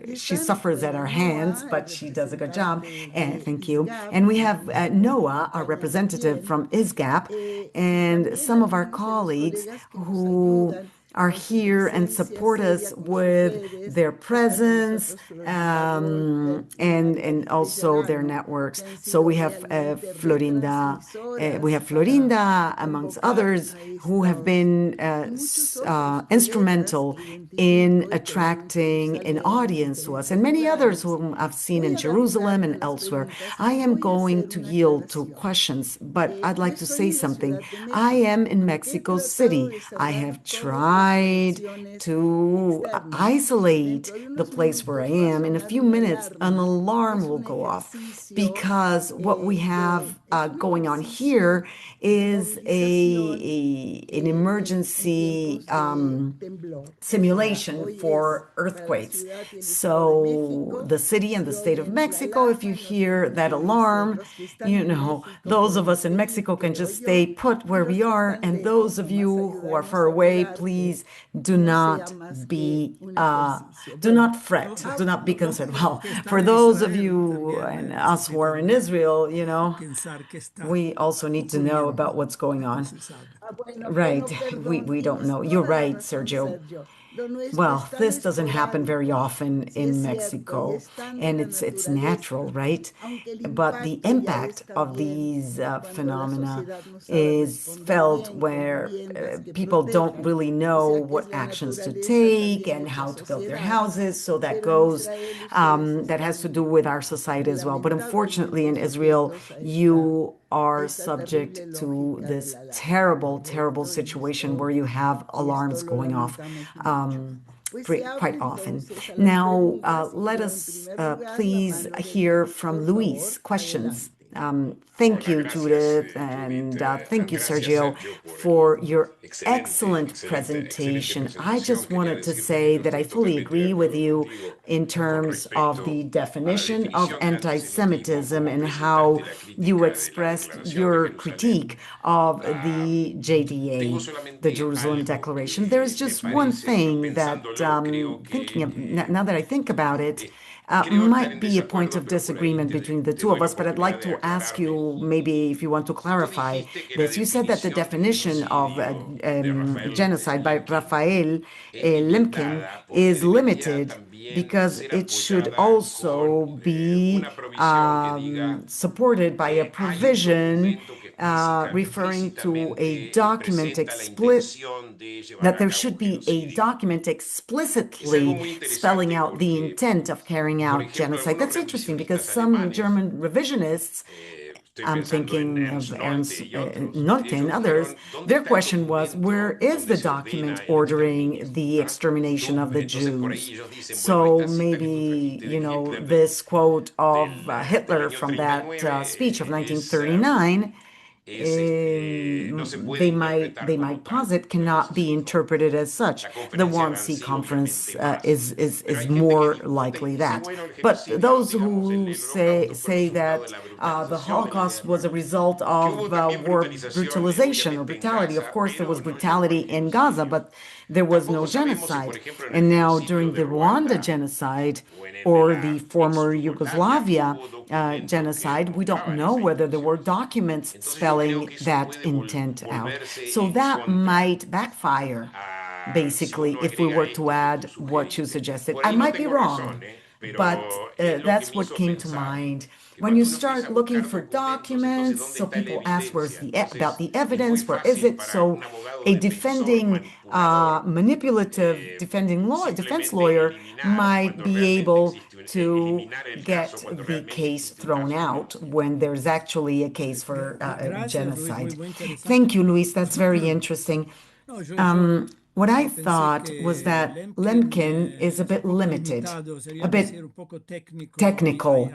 Y she están, suffers at bueno, our hands, Noah, el but she does a good job. representante And de thank you. ISGAP, And we que have nos Noah, our acompaña representative también. from ISGAP, Y and también some of our algunos de los colleagues colegas que nos who ayudan are con su here and presencia support us seria, con sus with redes. their Está con presence nosotros Florinda Wolper y María and Ángeles also their Serrano, que networks. han So sido realmente We retransmisoras have para Florinda, amongst convocar others, a who have estos been y muchos otros colegas instrumental que in identifico y que ven que attracting an salieron en audience to us, and diferentes many others lugares. whom I've seen Voy in a dar Jerusalem entrada a and las elsewhere. preguntas I y am voy a going hacer to una yield to aclaración. questions, but I'd Yo like to estoy say en la something. Ciudad de I am México. in He Mexico tratado City. de I salvar have todas las tried conexiones to externas. isolate Dentro de the unos place where I minutos va a am. In a sonar few una minutes, an alarma, que alarm es will un go off ejercicio because what we have es un going on ejercicio here de is movilización an en emergency tiempos de temblor. O sea, simulation hoy es for para la earthquakes. ciudad y el Estado de So México the city and y the state of oyen la Mexico, if you alarma y no hear tienen that que irse. alarm, Los que están en México those of pueden us in seguir, Mexico can creo just stay yo, put y where los we que are. están And those lejos, of nomás you who are far ayudarnos a away, orar que please no sea más que un ejercicio. do Bueno, not fret, do not be concerned. Los Well, que están for en those of Israel you también and us who are necesitan in Israel, pensar qué está we also need to know about ocurriendo. what's going No on. se sabe. bueno, Right. bueno, perdón, We don't tienes know. You're toda la right, razón, Sergio. Sergio. Lo nuestro es Well, tan this doesn't happen very esporádico, often sí es in cierto, y Mexico, es tan de and la it's natural, naturaleza, right? aunque el But the impacto ya impact es of también these cuando la phenomena sociedad no sabe is responder felt bien con where viviendas que people don't protejan, really o know sea que es what la actions to naturaleza take también and hecha how to build their sociedad, houses. So that pero en goes, Israel ustedes that has to están do with our society as well. But unfortunately, lamentablemente in Israel, sujetos you a are esta terrible subject to lógica de this la alarma. terrible, terrible situation where you have Y esto alarms lo going off. lamentamos mucho. Pues se abre Quite often. entonces a las Now, preguntas y let veo en us primer lugar la please mano de hear Luis. from Por Luis. favor, Questions. adelante. Thank Hola, you, gracias Judith, and Judith, thank you, gracias Sergio, Sergio por for your excellent excelente presentation. I just presentación. Quería wanted to decirte que say yo that I estoy fully totalmente de agree with acuerdo you contigo in con terms of the respecto a la definition of definición de antisemitismo anti-Semitism como and presentaste how la you crítica de la expressed Declaración de your Jerusalén. critique of Ah, the tengo JDA, the solamente Jerusalem algo Declaration. There's que me just one parece, yo thing that, pensándolo, creo thinking of que now that I think about it, creo estar might en be a point desacuerdo, of pero por ahí disagreement between the te two doy of la us, but I'd oportunidad like de to ask aclararme. you maybe if you want to Tú clarify dijiste que la this. You said that the definición de definition of genocidio de Rafael genocide by Lemkin Raphael es Lemkin limitada porque is debería limited también because ser it should apoyada con also be una provisión que diga supported by a hay un provision documento que referring to a explícitamente document presenta la intención de llevar that a there cabo should un be a genocidio. document Es algo explicitly muy spelling interesante out the porque, intent of carrying por out ejemplo, genocide. algunos That's interesting because revisionistas some alemanes German revisionists I'm thinking of Ernst Nolte and others. Their question was, where is the document ordering the extermination of the Jews? So maybe, this quote of Hitler from that speech of 1939, they might posit cannot be interpreted as such. The Wannsee Conference is more likely that. But those who say that the Holocaust was a result of war brutalization or brutality, of course there was brutality in Gaza, but there was no genocide. And now during the Rwanda genocide or the former Yugoslavia genocide, we don't know whether there were documents spelling that intent out. So that might backfire, basically, if we were to add what you suggested. I might be wrong, but that's what came to mind. When you start looking for documents, so people ask, where's about the evidence? Where is it? So a manipulative defense lawyer might be able to get the case thrown out when there's actually a case for genocide. Thank you, Luis. That's very interesting. What I thought was that Lemkin is a bit limited, a bit technical.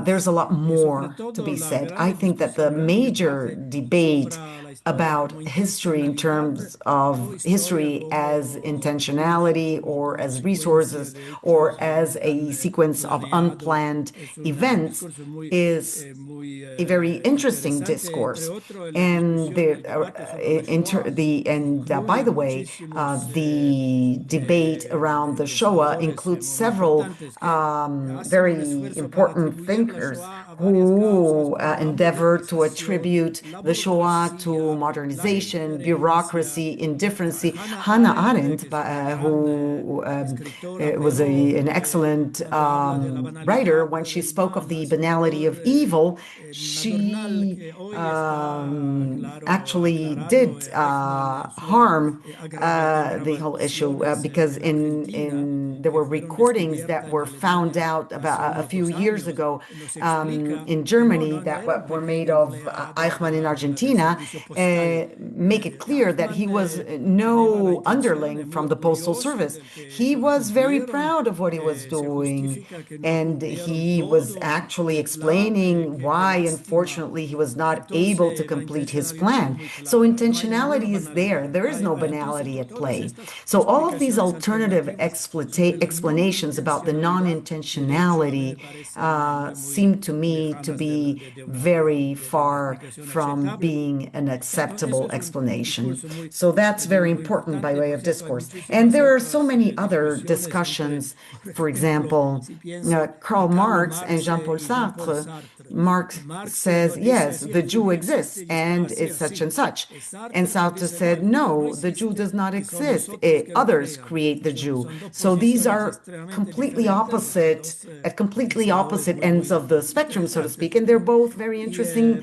There's a lot more to be said. I think that the major debate about history in terms of history as intentionality or as resources or as a sequence of unplanned events is a very interesting discourse. And by the way, the debate around the Shoah includes several very important thinkers who endeavored to attribute the Shoah to modernization, bureaucracy, indifferency. Hannah Arendt, who was an excellent writer, when she spoke of the banality of evil, she actually did harm the whole issue because there were recordings that were found out about a few years ago in Germany that were made of Eichmann in Argentina, make it clear that he was no underling from the Postal Service. He was very proud of what he was doing, and he was actually explaining why, unfortunately, he was not able to complete his plan. So intentionality is there. There is no banality at play. So all of these alternative explanations about the non-intentionality seem to me to be very far from being an acceptable explanation. So that's very important by way of discourse. And there are so many other discussions. For example, Karl Marx and Jean-Paul Sartre. Marx says, yes, the Jew exists and is such and such. And Sartre said, no, the Jew does not exist. Others create the Jew. So these are completely opposite, at completely opposite ends of the spectrum, so to speak. And they're both very interesting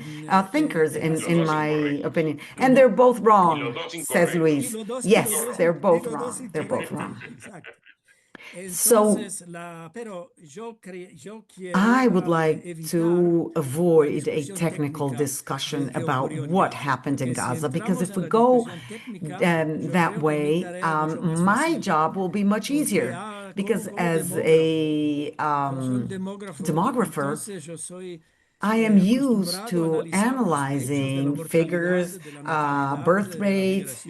thinkers, in my opinion. And they're both wrong, says Luis. Yes, they're both wrong. They're both wrong. So I would like to avoid a technical discussion about what happened in Gaza, because if we go that way, my job will be much easier, because as a demographer, I am used to analyzing figures, birth rates,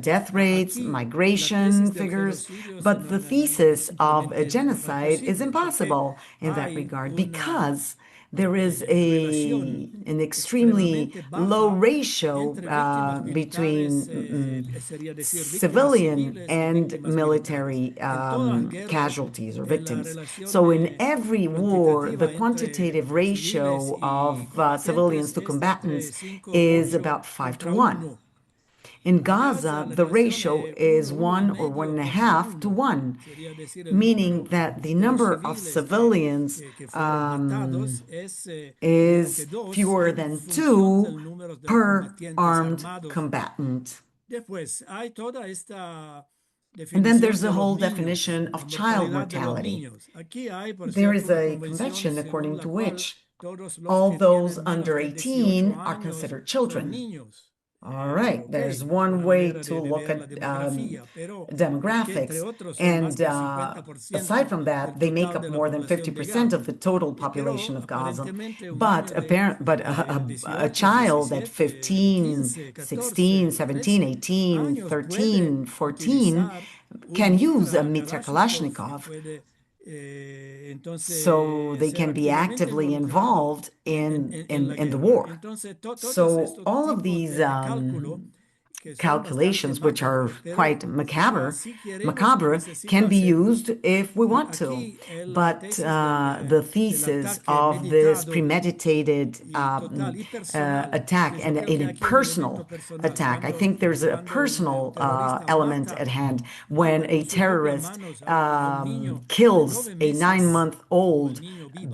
death rates, migration figures, but the thesis of a genocide is impossible in that regard, because there is an extremely low ratio between civilian and military casualties or victims. So in every war, the quantitative ratio of civilians to combatants is about 5-1. In Gaza, the ratio is 1 or 1.5 to 1, meaning that the number of civilians is fewer than 2 per armed combatant. And then there's the whole definition of child mortality. There is a convention according to which all those under 18 are considered children. All right, there's one way to look at demographics. And aside from that, they make up more than 50% of the total population of Gaza. But a child at 15, 16, 17, 18, 13, 14 can use a Mitra Kalashnikov. So they can be actively involved in the war. So all of these calculations, which are quite macabre, can be used if we want to. But the thesis of this premeditated attack and in a personal attack, I think there's a personal element at hand when a terrorist kills a 9-month-old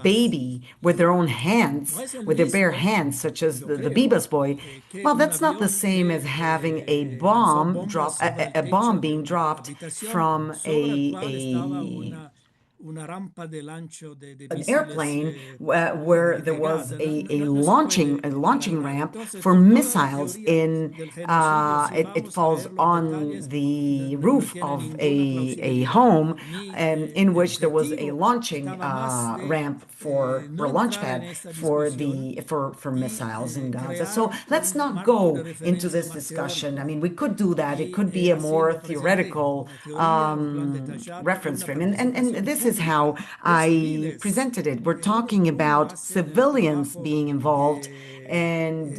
baby with their own hands, with their bare hands, such as the Bibas boy. Well, that's not the same as having a bomb being dropped from an airplane where there was a launching ramp for missiles it falls on the roof of a home in which there was a launching ramp for a launch pad for missiles in Gaza. So let's not go into this discussion. I mean, we could do that. It could be a more theoretical reference frame. And this is how I presented it. We're talking about civilians being involved, and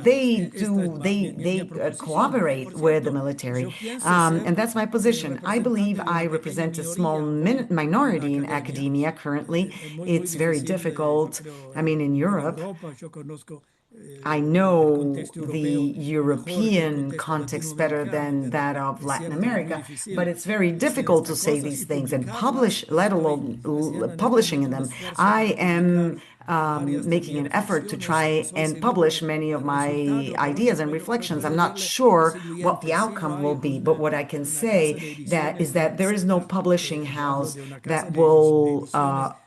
they cooperate with the military, and that's my position. I believe I represent a small minority in academia currently. It's very difficult. I mean, in Europe, I know the European context better than that of Latin America, but it's very difficult to say these things and publish, let alone publishing in them. I am making an effort to try and publish many of my ideas and reflections. I'm not sure what the outcome will be, but what I can say is that there is no publishing house that will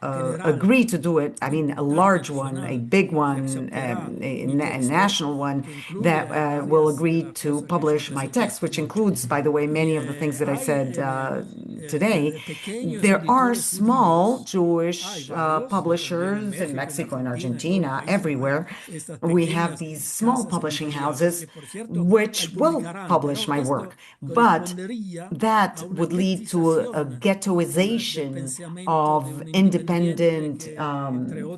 agree to do it. I mean, a large one, a big one, a national one that will agree to publish my text, which includes, by the way, many of the things that I said today. There are small Jewish publishers in Mexico and Argentina, everywhere. We have these small publishing houses which will publish my work, but that would lead to a ghettoization of independent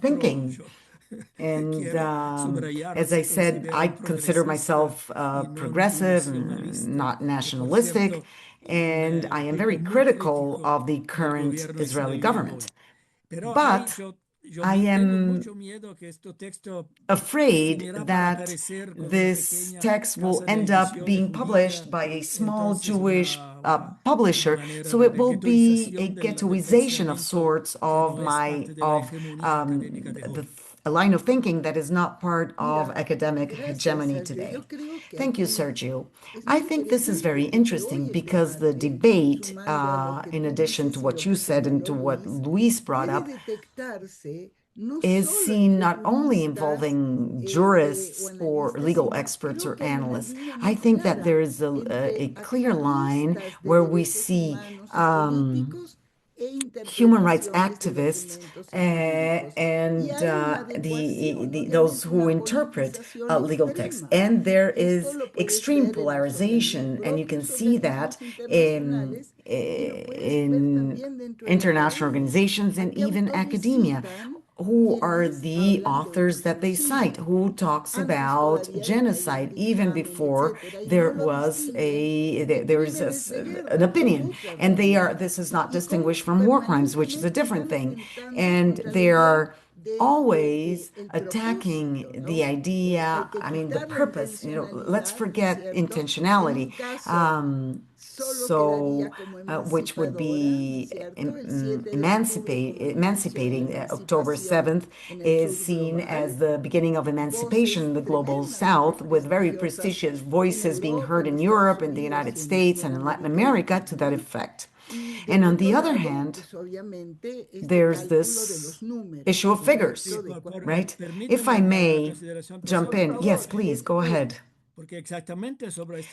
thinking. And as I said, I consider myself progressive, not nationalistic, and I am very critical of the current Israeli government. But I am afraid that this text will end up being published by a small Jewish publisher, so it will be a ghettoization of sorts of a line of thinking that is not part of academic hegemony today. Thank you, Sergio. I think this is very interesting because the debate, in addition to what you said and to what Luis brought up, is seen not only involving jurists or legal experts or analysts. I think that there is a clear line where we see human rights activists and those who interpret legal texts. And there is extreme polarization, and you can see that in international organizations and even academia. Who are the authors that they cite? Who talks about genocide even before there was an opinion? And this is not distinguished from war crimes, which is a different thing. And they are always attacking the idea, I mean, the purpose, let's forget intentionality. So, which would be emancipating. October 7th is seen as the beginning of emancipation in the global South, with very prestigious voices being heard in Europe, in the United States, and in Latin America to that effect. And on the other hand, there's this issue of figures, right? If I may jump in, yes, please, go ahead.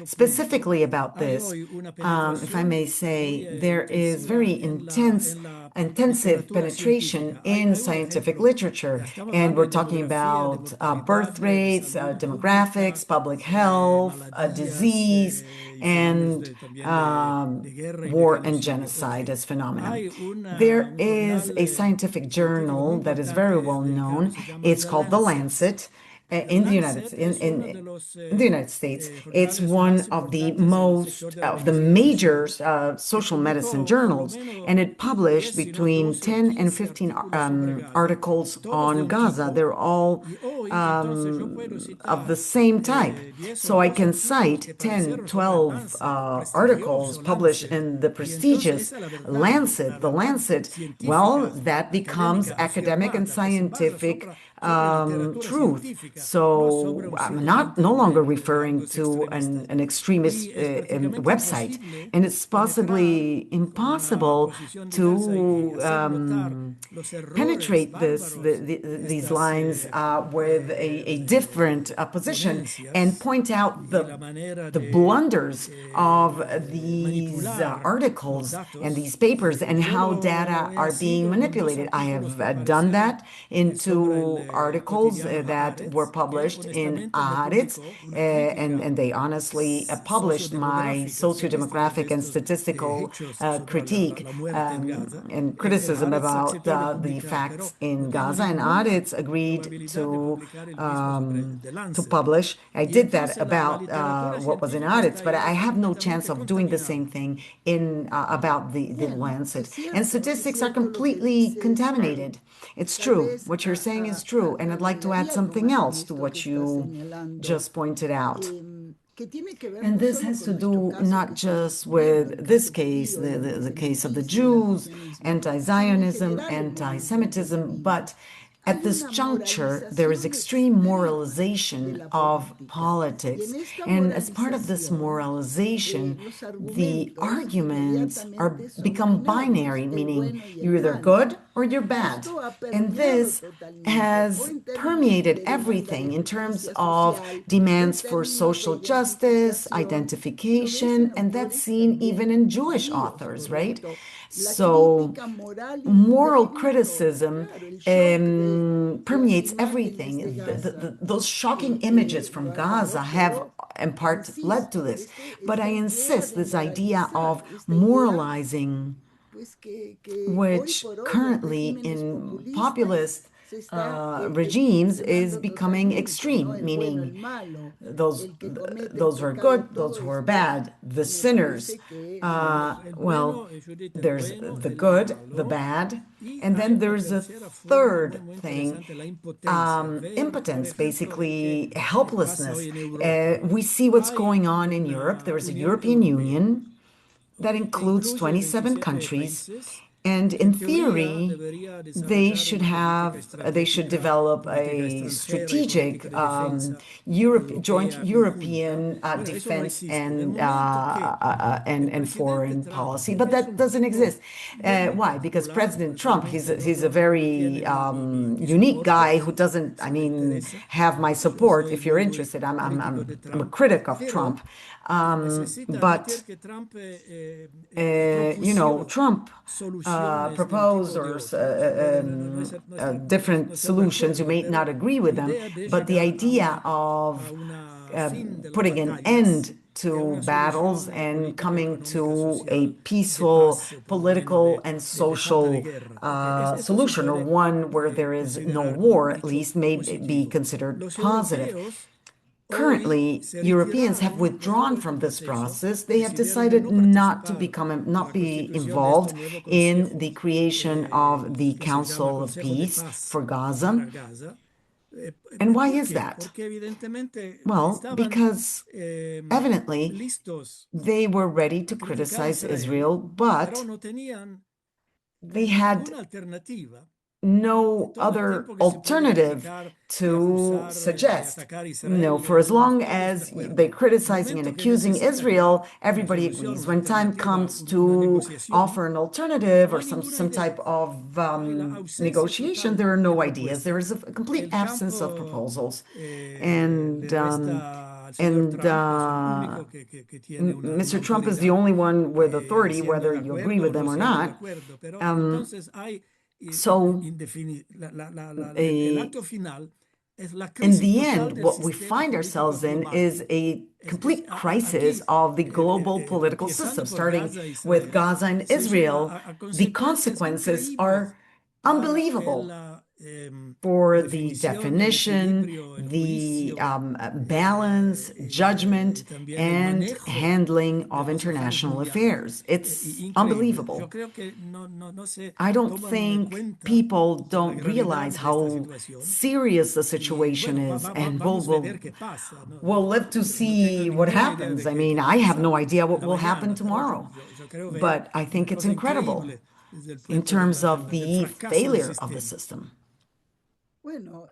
Specifically about this, if I may say, there is very intensive penetration in scientific literature, and we're talking about birth rates, demographics, public health, disease, and war and genocide as phenomena. There is a scientific journal that is very well known. It's called The Lancet. In the United States, it's one of the major social medicine journals, and it published between 10 and 15 articles on Gaza. They're all of the same type. So I can cite 10, 12 articles published in the prestigious Lancet. The Lancet, well, that becomes academic and scientific truth. So I'm no longer referring to an extremest website, and it's possibly impossible to penetrate these lines with a different position and point out the blunders of these articles and these papers and how data are being manipulated. I have done that into articles that were published in Haaretz, and they honestly published my socio-demographic and statistical critique and criticism about the facts in Gaza, and Haaretz agreed to publish. I did that about what was in Haaretz, but I have no chance of doing the same thing in about the Lancet. And statistics are completely contaminated. It's true. What you're saying is true. And I'd like to add something else to what you just pointed out. And this has to do not just with this case, the case of the Jews, anti-Zionism, anti-Semitism, but at this juncture, there is extreme moralization of politics. And as part of this moralization, the arguments become binary, meaning you're either good or you're bad. And this has permeated everything in terms of demands for social justice, identification, and that's seen even in Jewish authors, right? So moral criticism permeates everything. Those shocking images from Gaza have in part led to this. But I insist this idea of moralizing, which currently in populist regimes is becoming extreme, meaning those who are good, those who are bad, the sinners. Well, there's the good, the bad, and then there's a third thing, impotence, basically helplessness. We see what's going on in Europe. There is a European Union that includes 27 countries. And in theory, they should develop a strategic joint European defense and foreign policy, but that doesn't exist. Why? Because President Trump, he's a very unique guy who doesn't, have my support. If you're interested, I'm a critic of Trump. But Trump proposed different solutions. You may not agree with them, but the idea of putting an end to battles and coming to a peaceful political and social solution, or one where there is no war, at least, may be considered positive. Currently, Europeans have withdrawn from this process. They have decided not be involved in the creation of the Council of Peace for Gaza. And why ¿Por is qué? that? Porque evidentemente Well, estaban because evidently listos they were ready to a criticar a criticize Israel, Israel, pero but no tenían they had ninguna alternativa no todo el other tiempo que se puede alternative criticar y to acusar y suggest. atacar a No, Israel. for as long Todos de as acuerdo. they're El criticizing and momento que accusing necesitan Israel, una everybody solución, agrees. una When time alternativa, comes una to negociación, offer an alternative no or hay some ninguna type idea. of Hay la ausencia negotiation, total there are de no ideas. There is a propuestas. complete El absence of campo proposals. le And resta al señor Trump, es el único que tiene una Mr. Trump is the autoridad only one with authority, siendo whether de you agree acuerdo with o them no or siendo de not. acuerdo. Pero Um, entonces hay so, el acto final es la in crisis the total end, del what we sistema find político ourselves in global. is a complete crisis Aquí, of the global political empezando system, por starting Gaza e with Israel, Gaza and se llega Israel. a The consecuencias consequences increíbles are para unbelievable la for the definición, el definition, equilibrio, el the juicio, balance, judgment, también el and manejo handling de of los afares international mundiales. affairs. It's Increíble. Yo unbelievable. creo que no se I don't toman think cuenta people de la don't gravedad realize de esta how situación. serious the Y situation bueno, is, and vamos a ver qué pasa. we'll live to No tengo see what ninguna idea happens. de I mean, qué va a I have no pasar idea what la will happen mañana, pero tomorrow, yo creo ver but I una think it's cosa incredible increíble desde el in punto terms of del the fracaso del failure of the sistema. system. Bueno,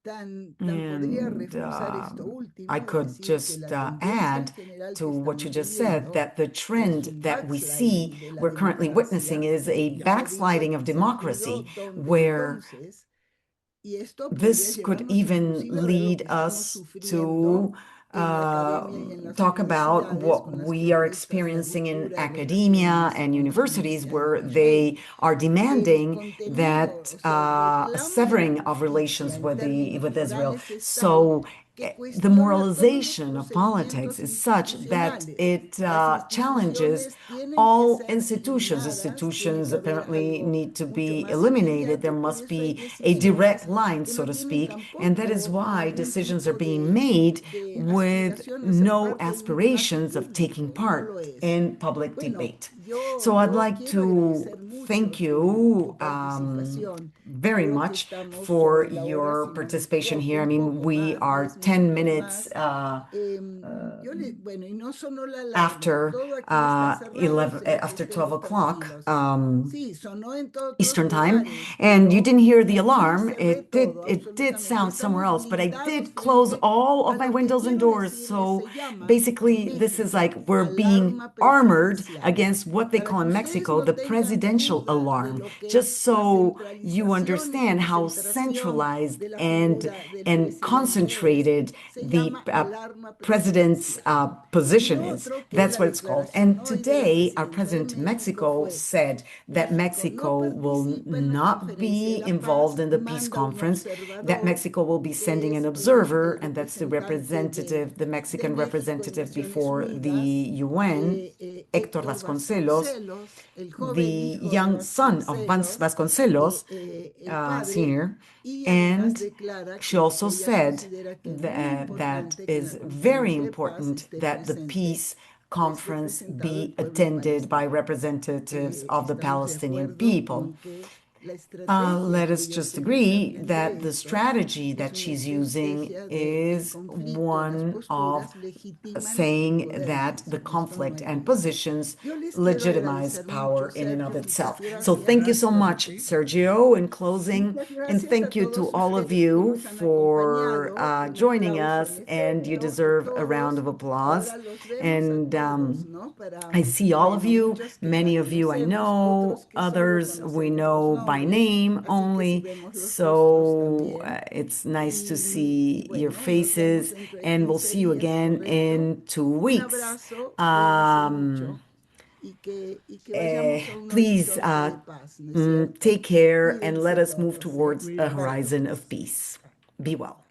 tan podría And reforzar esto I último y could decir que just la tendencia add en general to que what you estamos just said viviendo that the es trend un that we see, backsliding de la we're currently witnessing, democracia. is a Yo lo digo backsliding en of el sentido democracy, donde where entonces, y esto podría this could llevarnos even inclusive a ver lo lead que estamos us sufriendo to en la academia y en las talk about universidades what con las we are protestas, la experiencing in ruptura, academia relaciones and con la universities, Universidad de where Israel. they are El demanding contenido, that o sea, el a reclamo de la severing of justicia relations en términos with Israel. morales es tal So que the cuestiona todos los moralization of politics procedimientos is such that institucionales. it Las challenges instituciones tienen que all ser institutions. eliminadas, tiene Institutions que haber apparently algo need to mucho be más eliminated. There inmediato, por must eso hay be a direct decisiones line, que so no to tienen speak, and that is tampoco why ningún decisions are tipo being made de with aspiración a ser no parte de un debate aspirations of taking público, y no part lo es. in public Bueno, debate. yo, So I'd yo like quiero to agradecer mucho thank you tu participación. very Creo que much estamos for sobre la hora, your si no me participation equivoco, here. I un mean, poco we más, are 10 10 minutos minutes más. Bueno, y no sonó la alarma. after Todo aquí está cerrado, 11 sea que after 12 estemos o'clock tranquilos. Sí, sonó en otros Eastern time, lugares, and you pero didn't hear the aquí alarm. cerré todo, It did absolutamente. sound somewhere Estamos else, but I blindados did close frente all a of my lo que windows and quiero doors. decirles So se llama en basically, this is México like we're being alarma armored presidencial. against what they Para call que in ustedes Mexico no the tengan presidential duda de alarm, lo que es just la so you centralización y understand how concentración centralized de la figura del and presidente es, concentrated se the llama alarma president's presidencial. Y position lo is. otro que That's la what it's called. declaración And hoy de la today, our presidenta de president of México Mexico fue: said that México no Mexico will participa en la not conferencia de be la involved paz, in the peace manda un conference, that observador Mexico will be que sending an es observer, el and that's the representante representative, the de Mexican México en representative Naciones before the Unidas, UN, Héctor Héctor Vasconcelos, Vasconcelos, el joven the hijo de young son of Vasconcelos, Vasconcelos, el padre, Sr., y además and declara she que also ella said considera que es muy that importante que en is la very conferencia de paz important esté that the presente, peace pues, conference representado el be pueblo attended by palestino. representatives of the Estamos de Palestinian acuerdo people. en que la estrategia Let que us ella just utiliza agree frente that a the esto strategy es that una she's using estrategia de el is conflicto, las one of posturas legitiman el saying poder that the mismo. Esto no conflict hay and duda. positions Yo les quiero legitimize agradecer mucho, power in and of Sergio, muchas itself. So gracias. thank you so Gracias a much, ti. Sergio, in closing, Muchas and gracias a thank you to todos all of ustedes que you nos han for acompañado. Un joining aplauso us, en and you efecto a deserve a round todos. of applause. Ahora los vemos a And todos, ¿no? I see all of Bueno, you. muchos que ya Many of you I conocemos, know, otros que solo others we conocemos los know by nombres, name así que si only. vemos los rostros So también. it's nice to Y see your bueno, nos vemos faces, dentro de and we'll 15 see you días, again ¿correcto? in 2 Un weeks. abrazo, cuídense mucho y que vayamos a un Please horizonte de paz, ¿no es cierto? take care and let Cuídense us move todos, ¿eh? towards a horizon of peace. Be well.